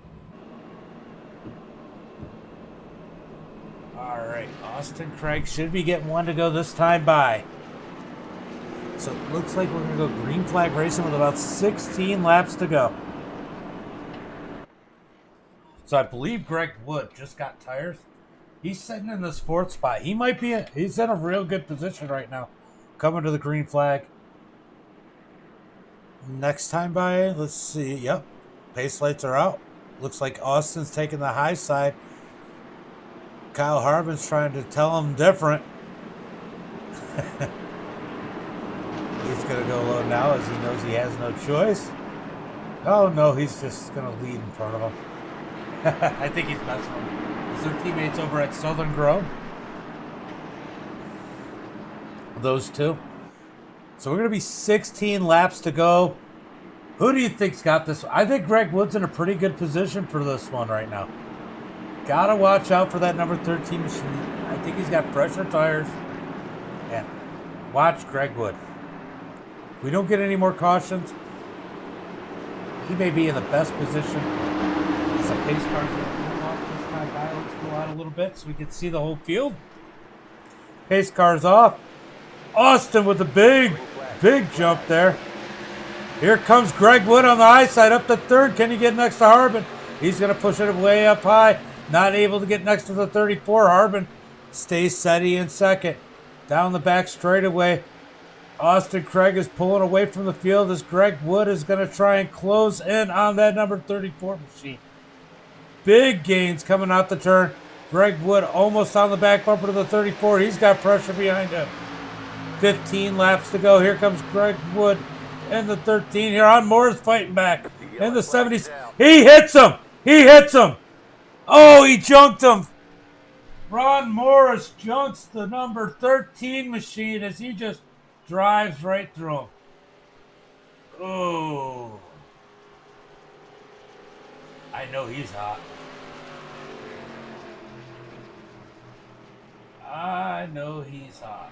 All right, Austin Craig should be getting one to go this time by. So it looks like we're going to go green flag racing with about 16 laps to go. So I believe Greg Wood just got tires. He's sitting in this 4th spot. He might be, he's in a real good position right now. Coming to the green flag. Next time by, let's see. Yep, pace lights are out. Looks like Austin's taking the high side. Kyle Harbin's trying to tell him different. He's going to go low now as he knows he has no choice. Oh, no, he's just going to lead in front of him. I think he's messing with him. Is their teammates over at Southern Grove? those two. So we're going to be 16 laps to go. Who do you think's got this? I think Greg Wood's in a pretty good position for this one right now. Gotta watch out for that number 13 machine. I think he's got fresher tires. And watch Greg Wood. If we don't get any more cautions, he may be in the best position as a pace car. Let's go out a little bit so we can see the whole field. Pace car's off. Austin with a big jump there. Here comes Greg Wood on the high side up to third. Can he get next to Harbin? He's going to push it way up high. Not able to get next to the 34. Harbin stays steady in second. Down the back straightaway. Austin Craig is pulling away from the field as Greg Wood is going to try and close in on that number 34 machine. Big gains coming out the turn. Greg Wood almost on the back bumper to the 34. He's got pressure behind him. 15 laps to go. Here comes Greg Wood in the 13. Here on Moore's fighting back in the 70s. He hits him. He hits him. Oh, he junked him. Ron Morris junks the number 13 machine as he just drives right through him. Oh. I know he's hot. I know he's hot.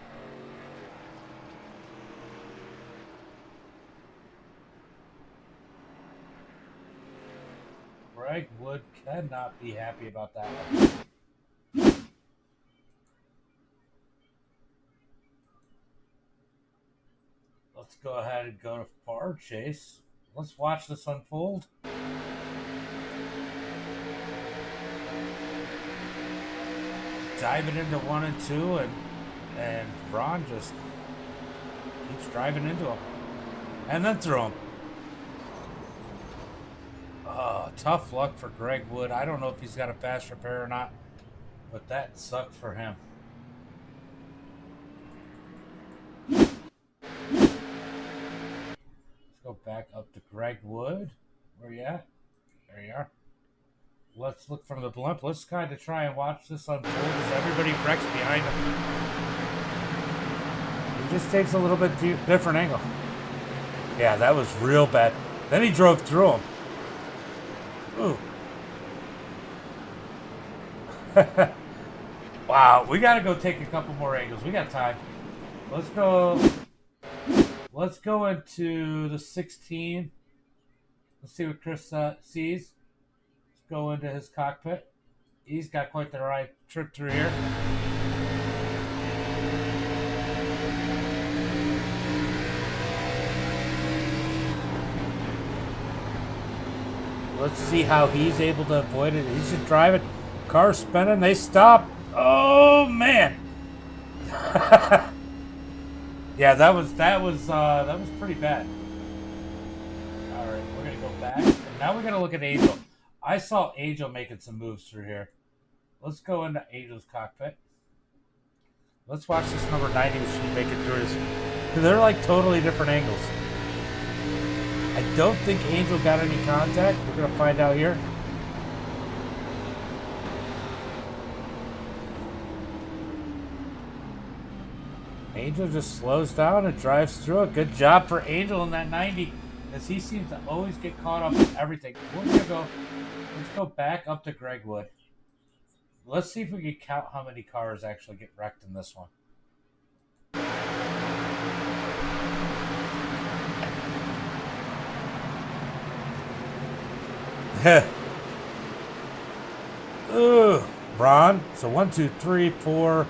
Greg Wood cannot be happy about that one. Let's go ahead and go to Far Chase. Let's watch this unfold. Diving into 1 and 2, and Ron just keeps driving into him. And then through him. Oh, tough luck for Greg Wood. I don't know if he's got a fast repair or not, but that sucked for him. Let's go back up to Greg Wood. Where you at? There you are. Let's look from the blimp. Let's kind of try and watch this unfold as everybody wrecks behind him. He just takes a little bit different angle. Yeah, that was real bad. Then he drove through him. Ooh. Wow, we got to go take a couple more angles. We got time. Let's go into the 16. Let's see what Chris sees. Let's go into his cockpit. He's got quite the right trip through here. Let's see how he's able to avoid it. He's just driving. Car's spinning. They stop. Oh man. Yeah, that was pretty bad. All right, we're gonna go back. And now we're gonna look at Angel. I saw Angel making some moves through here. Let's go into Angel's cockpit. Let's watch this number 90 machine make it through his. They're like totally different angles. I don't think Angel got any contact. We're going to find out here. Angel just slows down and drives through it. Good job for Angel in that 90, as he seems to always get caught up in everything. We're going to go, let's go back up to Greg Wood. Let's see if we can count how many cars actually get wrecked in this one. Ooh, Ron. So 1, 2, 3, 4,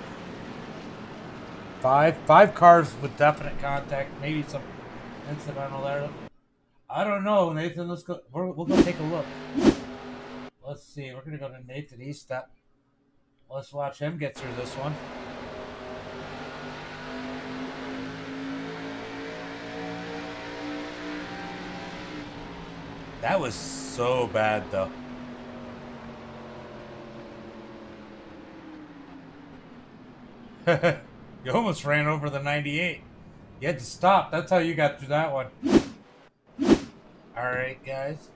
5. 5 cars with definite contact. Maybe some incidental there. I don't know, Nathan. Let's go. We'll go take a look. Let's see. We're gonna go to Nathan Eastep. Let's watch him get through this one. That was so bad, though. You almost ran over the 98. You had to stop. That's how you got through that one. All right, guys.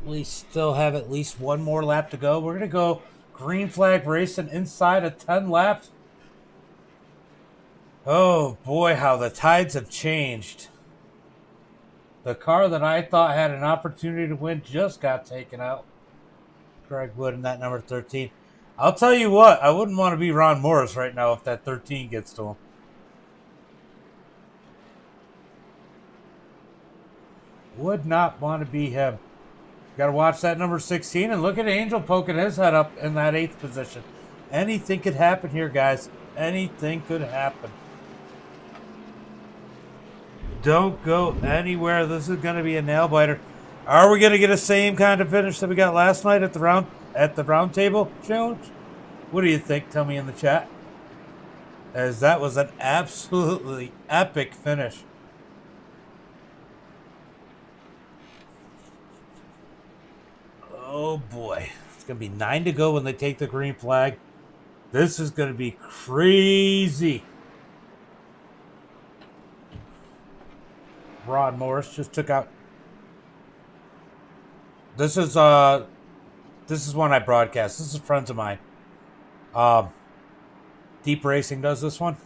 We still have at least one more lap to go. We're going to go green flag racing inside of 10 laps. Oh boy, how the tides have changed. The car that I thought had an opportunity to win just got taken out. Greg Wood in that number 13. I'll tell you what, I wouldn't want to be Ron Morris right now if that 13 gets to him. Would not want to be him. Got to watch that number 16 and look at Angel poking his head up in that 8th position. Anything could happen here, guys. Anything could happen. Don't go anywhere. This is going to be a nail biter. Are we going to get the same kind of finish that we got last night at the round table challenge? What do you think? Tell me in the chat. As that was an absolutely epic finish. Oh boy. It's going to be 9 to go when they take the green flag. This is going to be crazy. Ron Morris just took out. This is one I broadcast. This is friends of mine. Deep Racing does this one.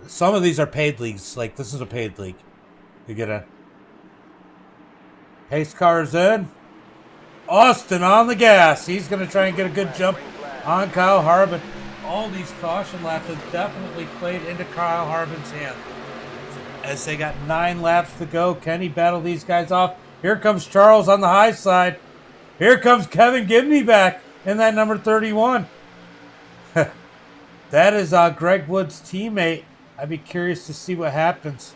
Some of these are paid leagues. Like this is a paid league. You get a pace cars in. Austin on the gas. He's going to try and get a good jump on Kyle Harbin. All these caution laps have definitely played into Kyle Harbin's hand. As they got 9 laps to go, can he battle these guys off? Here comes Charles on the high side. Here comes Kevin Gibney back in that number 31. That is Greg Wood's teammate. I'd be curious to see what happens.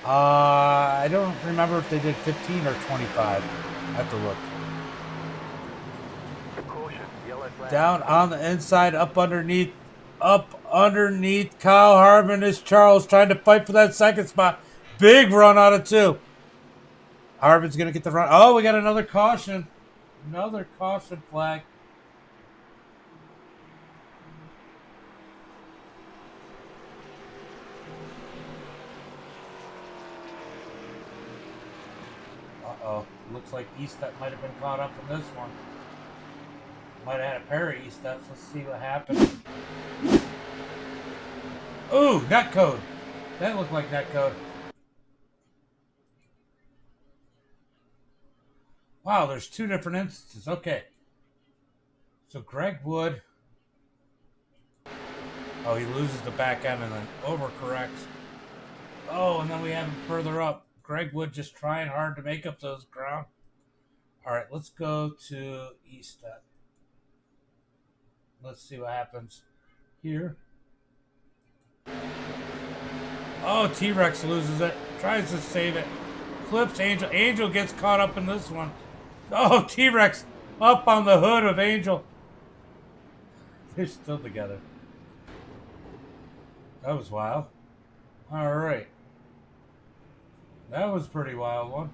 I don't remember if they did 15 or 25. I have to look. Down on the inside, up underneath. Kyle Harbin is Charles trying to fight for that second spot. Big run out of 2. Harbin's going to get the run. Oh, we got another caution. Another caution flag. Uh-oh. Looks like Eastep might have been caught up in this one. Might have had a pair of E-steps. Let's see what happens. Ooh, netcode. That looked like netcode. Wow, there's 2 different instances. Okay. So Greg Wood. Oh, he loses the back end and then overcorrects. Oh, and then we have him further up. Greg Wood just trying hard to make up those ground. All right, let's go to E-step. Let's see what happens here. Oh, T-Rex loses it. Tries to save it. Clips Angel. Angel gets caught up in this one. Oh, T-Rex up on the hood of Angel. They're still together. That was wild. All right. That was a pretty wild one.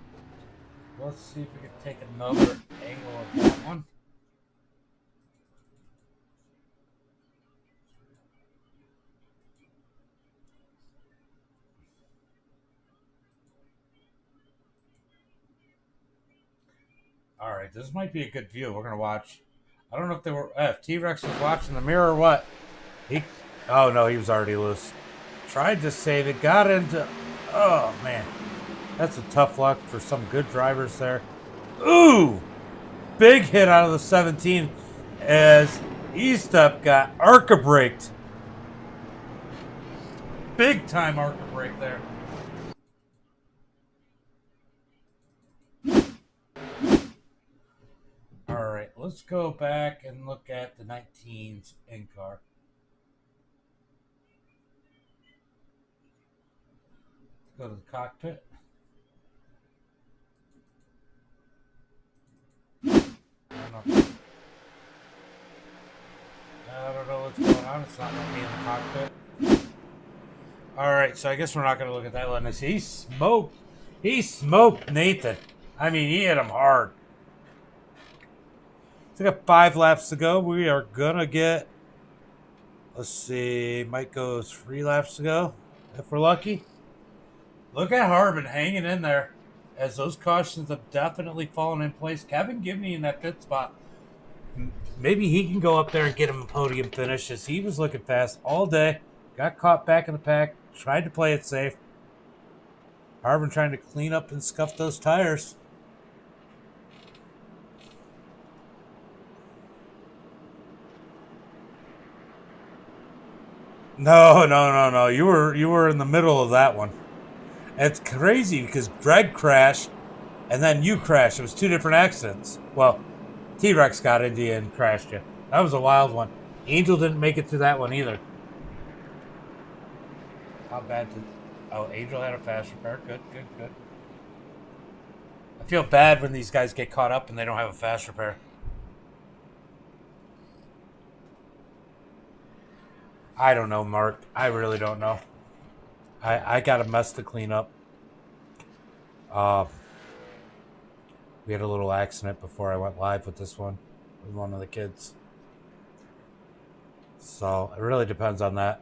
Let's see if we can take another angle of that one. All right, this might be a good view. We're gonna watch. I don't know if they were. If T-Rex was watching the mirror or what. Oh no, he was already loose. Tried to save it. Got into. Oh man, that's a tough luck for some good drivers there. Ooh, big hit out of the 17 as E-Step got ARCA braked. Big time ARCA brake there. All right, let's go back and look at the 19s in car. Go to the cockpit. I don't know what's going on. It's not letting me in the cockpit. All right, so I guess we're not going to look at that one. He smoked Nathan. I mean, he hit him hard. So we got 5 laps to go. We are going to get, let's see, might go 3 laps to go if we're lucky. Look at Harbin hanging in there as those cautions have definitely fallen in place. Kevin Gibney in that 5th spot. maybe he can go up there and get him a podium finish, as he was looking fast all day. Got caught back in the pack. Tried to play it safe. Harbin trying to clean up and scuff those tires. No. You were in the middle of that one. It's crazy because Greg crashed and then you crashed. It was two different accidents. Well, T-Rex got into you and crashed you. That was a wild one. Angel didn't make it through that one either. How bad did... Oh, Angel had a fast repair. Good. I feel bad when these guys get caught up and they don't have a fast repair. I don't know, Mark. I really don't know. I got a mess to clean up. We had a little accident before I went live with this one with one of the kids. So it really depends on that.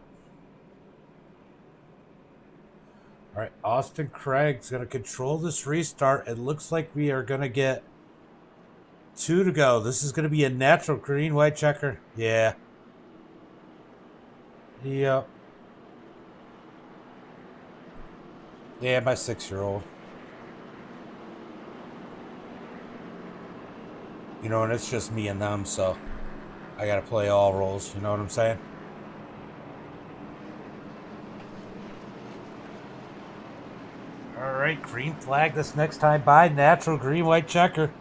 All right, Austin Craig's going to control this restart. It looks like we are going to get 2 to go. This is going to be a natural green-white checker. Yeah. Yep. Yeah, my 6-year-old. You know, and it's just me and them, so I got to play all roles. You know what I'm saying? All right, green flag this next time by. Natural green-white checker.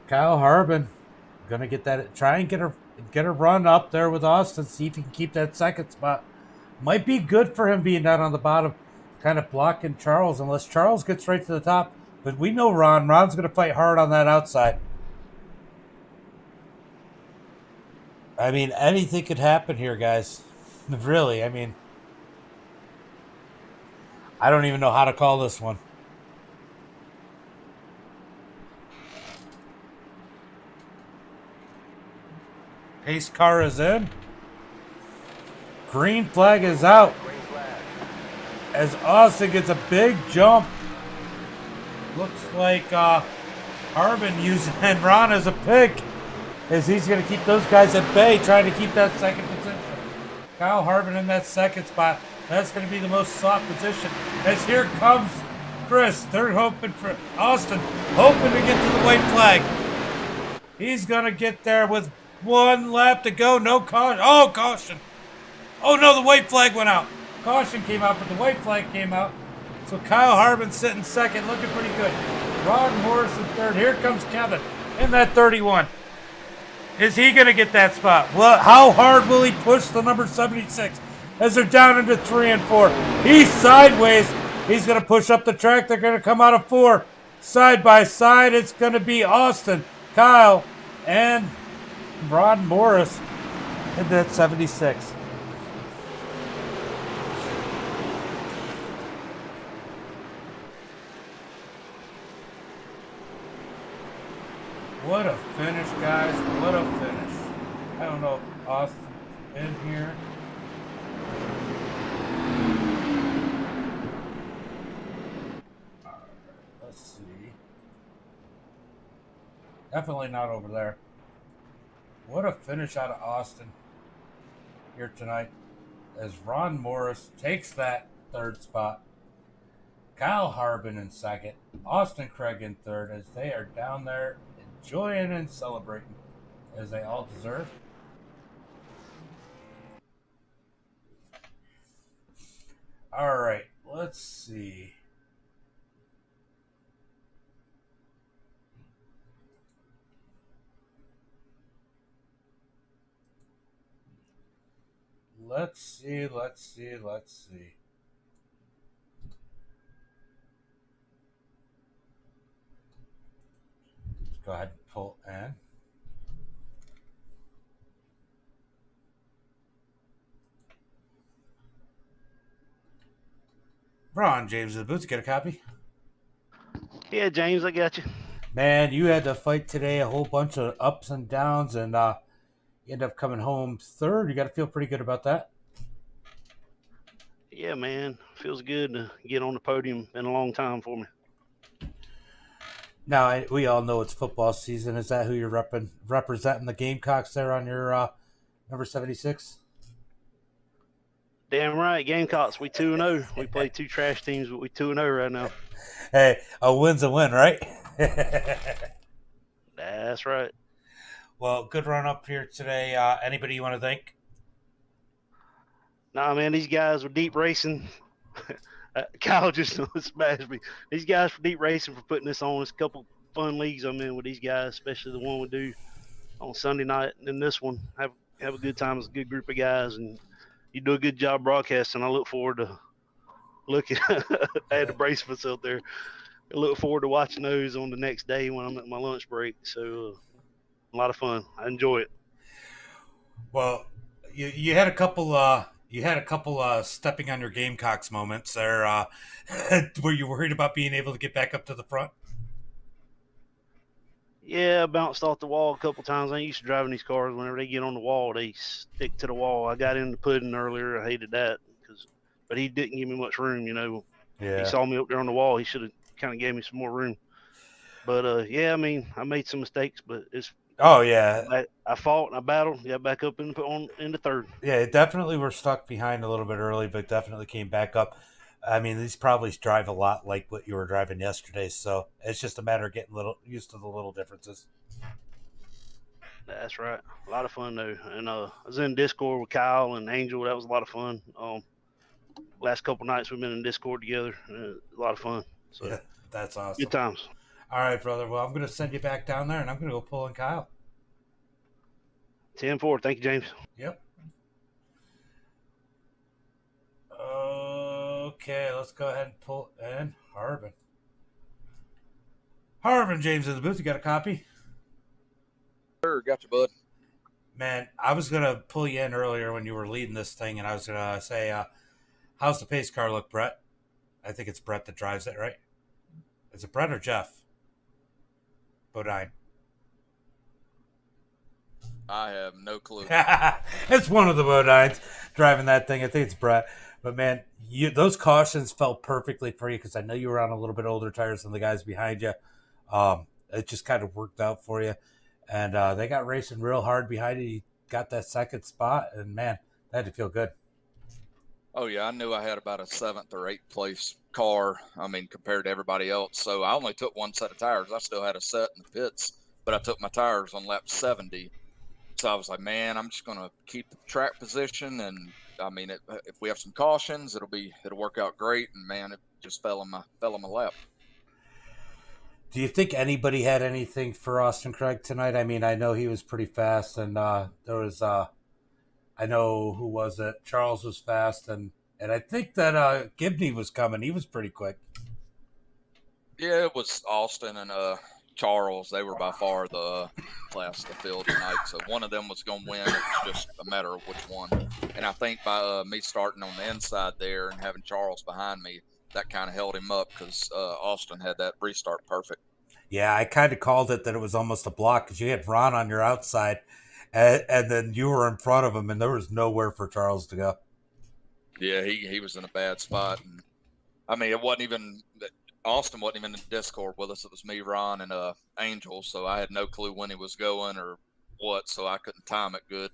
Kyle Harbin gonna get that. Try and get a run up there with Austin. See if he can keep that second spot. Might be good for him being down on the bottom, kind of blocking Charles, unless Charles gets right to the top. But we know Ron. Ron's gonna fight hard on that outside. I mean, anything could happen here, guys. Really, I mean, I don't even know how to call this one. Pace car is in. Green flag is out. As Austin gets a big jump. Looks like Harbin using Ron as a pick. As he's going to keep those guys at bay, trying to keep that second position. Kyle Harbin in that second spot. That's going to be the most soft position. As here comes Chris. They're hoping for Austin, hoping to get to the white flag. He's going to get there with 1 lap to go. No caution. Oh, caution. Oh, no, the white flag went out. Caution came out, but the white flag came out. So Kyle Harbin sitting second, looking pretty good. Ron Morris in third. Here comes Kevin in that 31. Is he going to get that spot? Well, how hard will he push the number 76 as they're down into 3 and 4? He's sideways. He's going to push up the track. They're going to come out of 4. Side by side, it's going to be Austin, Kyle, and Ron Morris in that 76. What a finish, guys. What a finish. I don't know if Austin's in here. Alright, let's see. Definitely not over there. What a finish out of Austin here tonight. As Ron Morris takes that 3rd spot. Kyle Harbin in 2nd. Austin Craig in 3rd as they are down there enjoying and celebrating as they all deserve. All right, let's see. Let's see. Let's go ahead and pull in. Ron James of the booth, get a copy? Yeah, James, I got you. Man, you had to fight today, a whole bunch of ups and downs, and you end up coming home 3rd. You got to feel pretty good about that. Yeah, man. Feels good to get on the podium. Been a long time for me. Now, we all know it's football season. Is that who you're representing the Gamecocks there on your number 76? Damn right, Gamecocks. We 2-0. We play two trash teams, but we 2-0 right now. Hey, a win's a win, right? That's right. Well, good run up here today. Anybody you want to thank? Nah, man, these guys were deep racing. Kyle just smashed me. These guys for deep racing for putting this on. There's a couple fun leagues I'm in with these guys, especially the one we do on Sunday night, and then this one. Have a good time. It's a good group of guys, and you do a good job broadcasting. I look forward to looking. I had to brace myself there. I look forward to watching those on the next day when I'm at my lunch break. So a lot of fun. I enjoy it. Well, you had a couple. You had a couple stepping on your Gamecocks moments there. Were you worried about being able to get back up to the front? Yeah, I bounced off the wall a couple times. I ain't used to driving these cars. Whenever they get on the wall, they stick to the wall. I got in the pudding earlier. I hated that but he didn't give me much room. Yeah. He saw me up there on the wall. He should have kind of gave me some more room. But yeah, I mean, I made some mistakes, but it's. Oh yeah. I fought and I battled. Got back up in the third. Yeah, definitely were stuck behind a little bit early, but definitely came back up. I mean, these probably drive a lot like what you were driving yesterday, so it's just a matter of getting used to the little differences. That's right. A lot of fun though, and I was in Discord with Kyle and Angel. That was a lot of fun. Last couple nights we've been in Discord together. A lot of fun. So yeah, that's awesome. Good times. All right, brother. Well, I'm going to send you back down there, and I'm going to go pull in Kyle. 10-4. Thank you, James. Yep. Okay, let's go ahead and pull in Harbin. Harbin, James in the booth. You got a copy? Sure, got you, bud. Man, I was going to pull you in earlier when you were leading this thing, and I was going to say, how's the pace car look, Brett? I think it's Brett that drives it, right? Is it Brett or Jeff? Bodine. I have no clue. It's one of the Bodines driving that thing. I think it's Brett. But, man, those cautions felt perfectly for you because I know you were on a little bit older tires than the guys behind you. It just kind of worked out for you. And they got racing real hard behind you. You got that second spot, and, man, that had to feel good. Oh, yeah, I knew I had about a 7th or 8th place car, compared to everybody else. So I only took one set of tires. I still had a set in the pits, but I took my tires on lap 70. So I was like, man, I'm just going to keep the track position. And, if we have some cautions, it'll work out great. And, man, it just fell on my lap. Do you think anybody had anything for Austin Craig tonight? I mean, I know he was pretty fast, and there was I know, who was it? Charles was fast, and I think that Gibney was coming. He was pretty quick. Yeah, it was Austin and Charles. They were by far the class of the field tonight. So one of them was going to win. It was just a matter of which one. And I think by me starting on the inside there and having Charles behind me, that kind of held him up because Austin had that restart perfect. Yeah, I kind of called it that it was almost a block because you had Ron on your outside. And then you were in front of him, and there was nowhere for Charles to go. Yeah, he was in a bad spot. And it wasn't even Austin wasn't even in the Discord with us. It was me, Ron, and Angel. So I had no clue when he was going or what. So I couldn't time it good.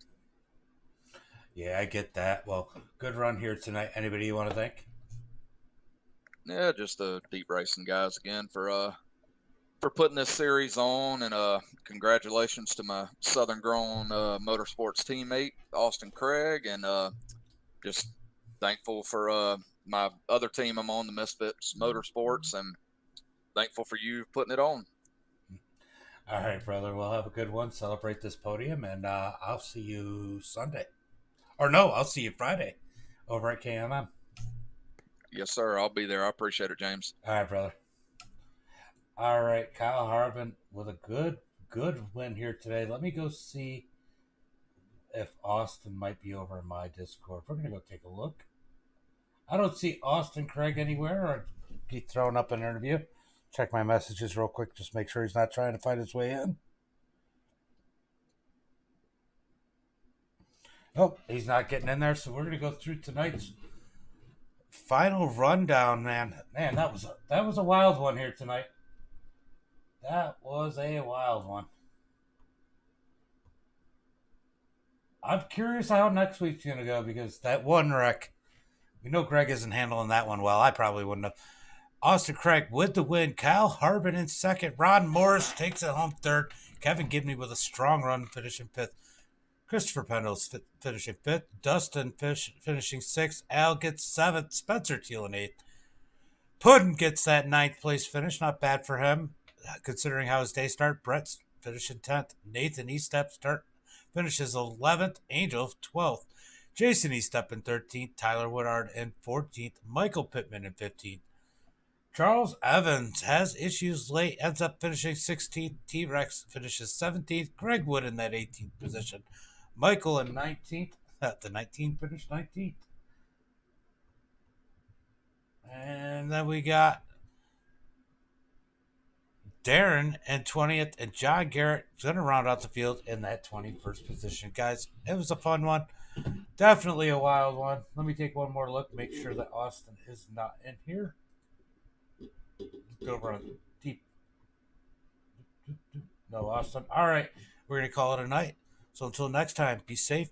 Yeah, I get that. Well, good run here tonight. Anybody you want to thank? Yeah, just the deep racing guys again for putting this series on, and congratulations to my Southern Grown Motorsports teammate, Austin Craig, and just thankful for my other team I'm on, the Misfits Motorsports, and thankful for you putting it on. All right, brother. Well, have a good one. Celebrate this podium, and I'll see you Sunday. Or no, I'll see you Friday over at KMM. Yes, sir. I'll be there. I appreciate it, James. All right, brother. All right, Kyle Harbin with a good win here today. Let me go see if Austin might be over in my Discord. We're going to go take a look. I don't see Austin Craig anywhere, or he's throwing up an interview. Check my messages real quick, just make sure he's not trying to fight his way in. Oh, he's not getting in there, so we're going to go through tonight's final rundown, man. Man, that was a wild one here tonight. That was a wild one. I'm curious how next week's gonna go because that one wreck, we know Greg isn't handling that one well. I probably wouldn't have. Austin Craig with the win. Kyle Harbin in second. Ron Morris takes it home third. Kevin Gibney with a strong run finishing fifth. Christopher Pendles finishing fifth. Dustin finishing sixth. Al gets seventh. Spencer Teal in eighth. Puddin gets that ninth place finish. Not bad for him, considering how his day started. Brett's finishing 10th. Nathan Eastep finishes 11th. Angel 12th. Jason Eastep in 13th. Tyler Woodard in 14th. Michael Pittman in 15th. Charles Evans has issues late, ends up finishing 16th. T-Rex finishes 17th. Greg Wood in that 18th position. Michael in 19th. The 19 finished 19th. And then we got Darren in 20th, and John Garrett is going to round out the field in that 21st position. Guys, it was a fun one. Definitely a wild one. Let me take one more look, make sure that Austin is not in here. Go over on deep. No, Austin. All right. We're going to call it a night. So until next time, be safe,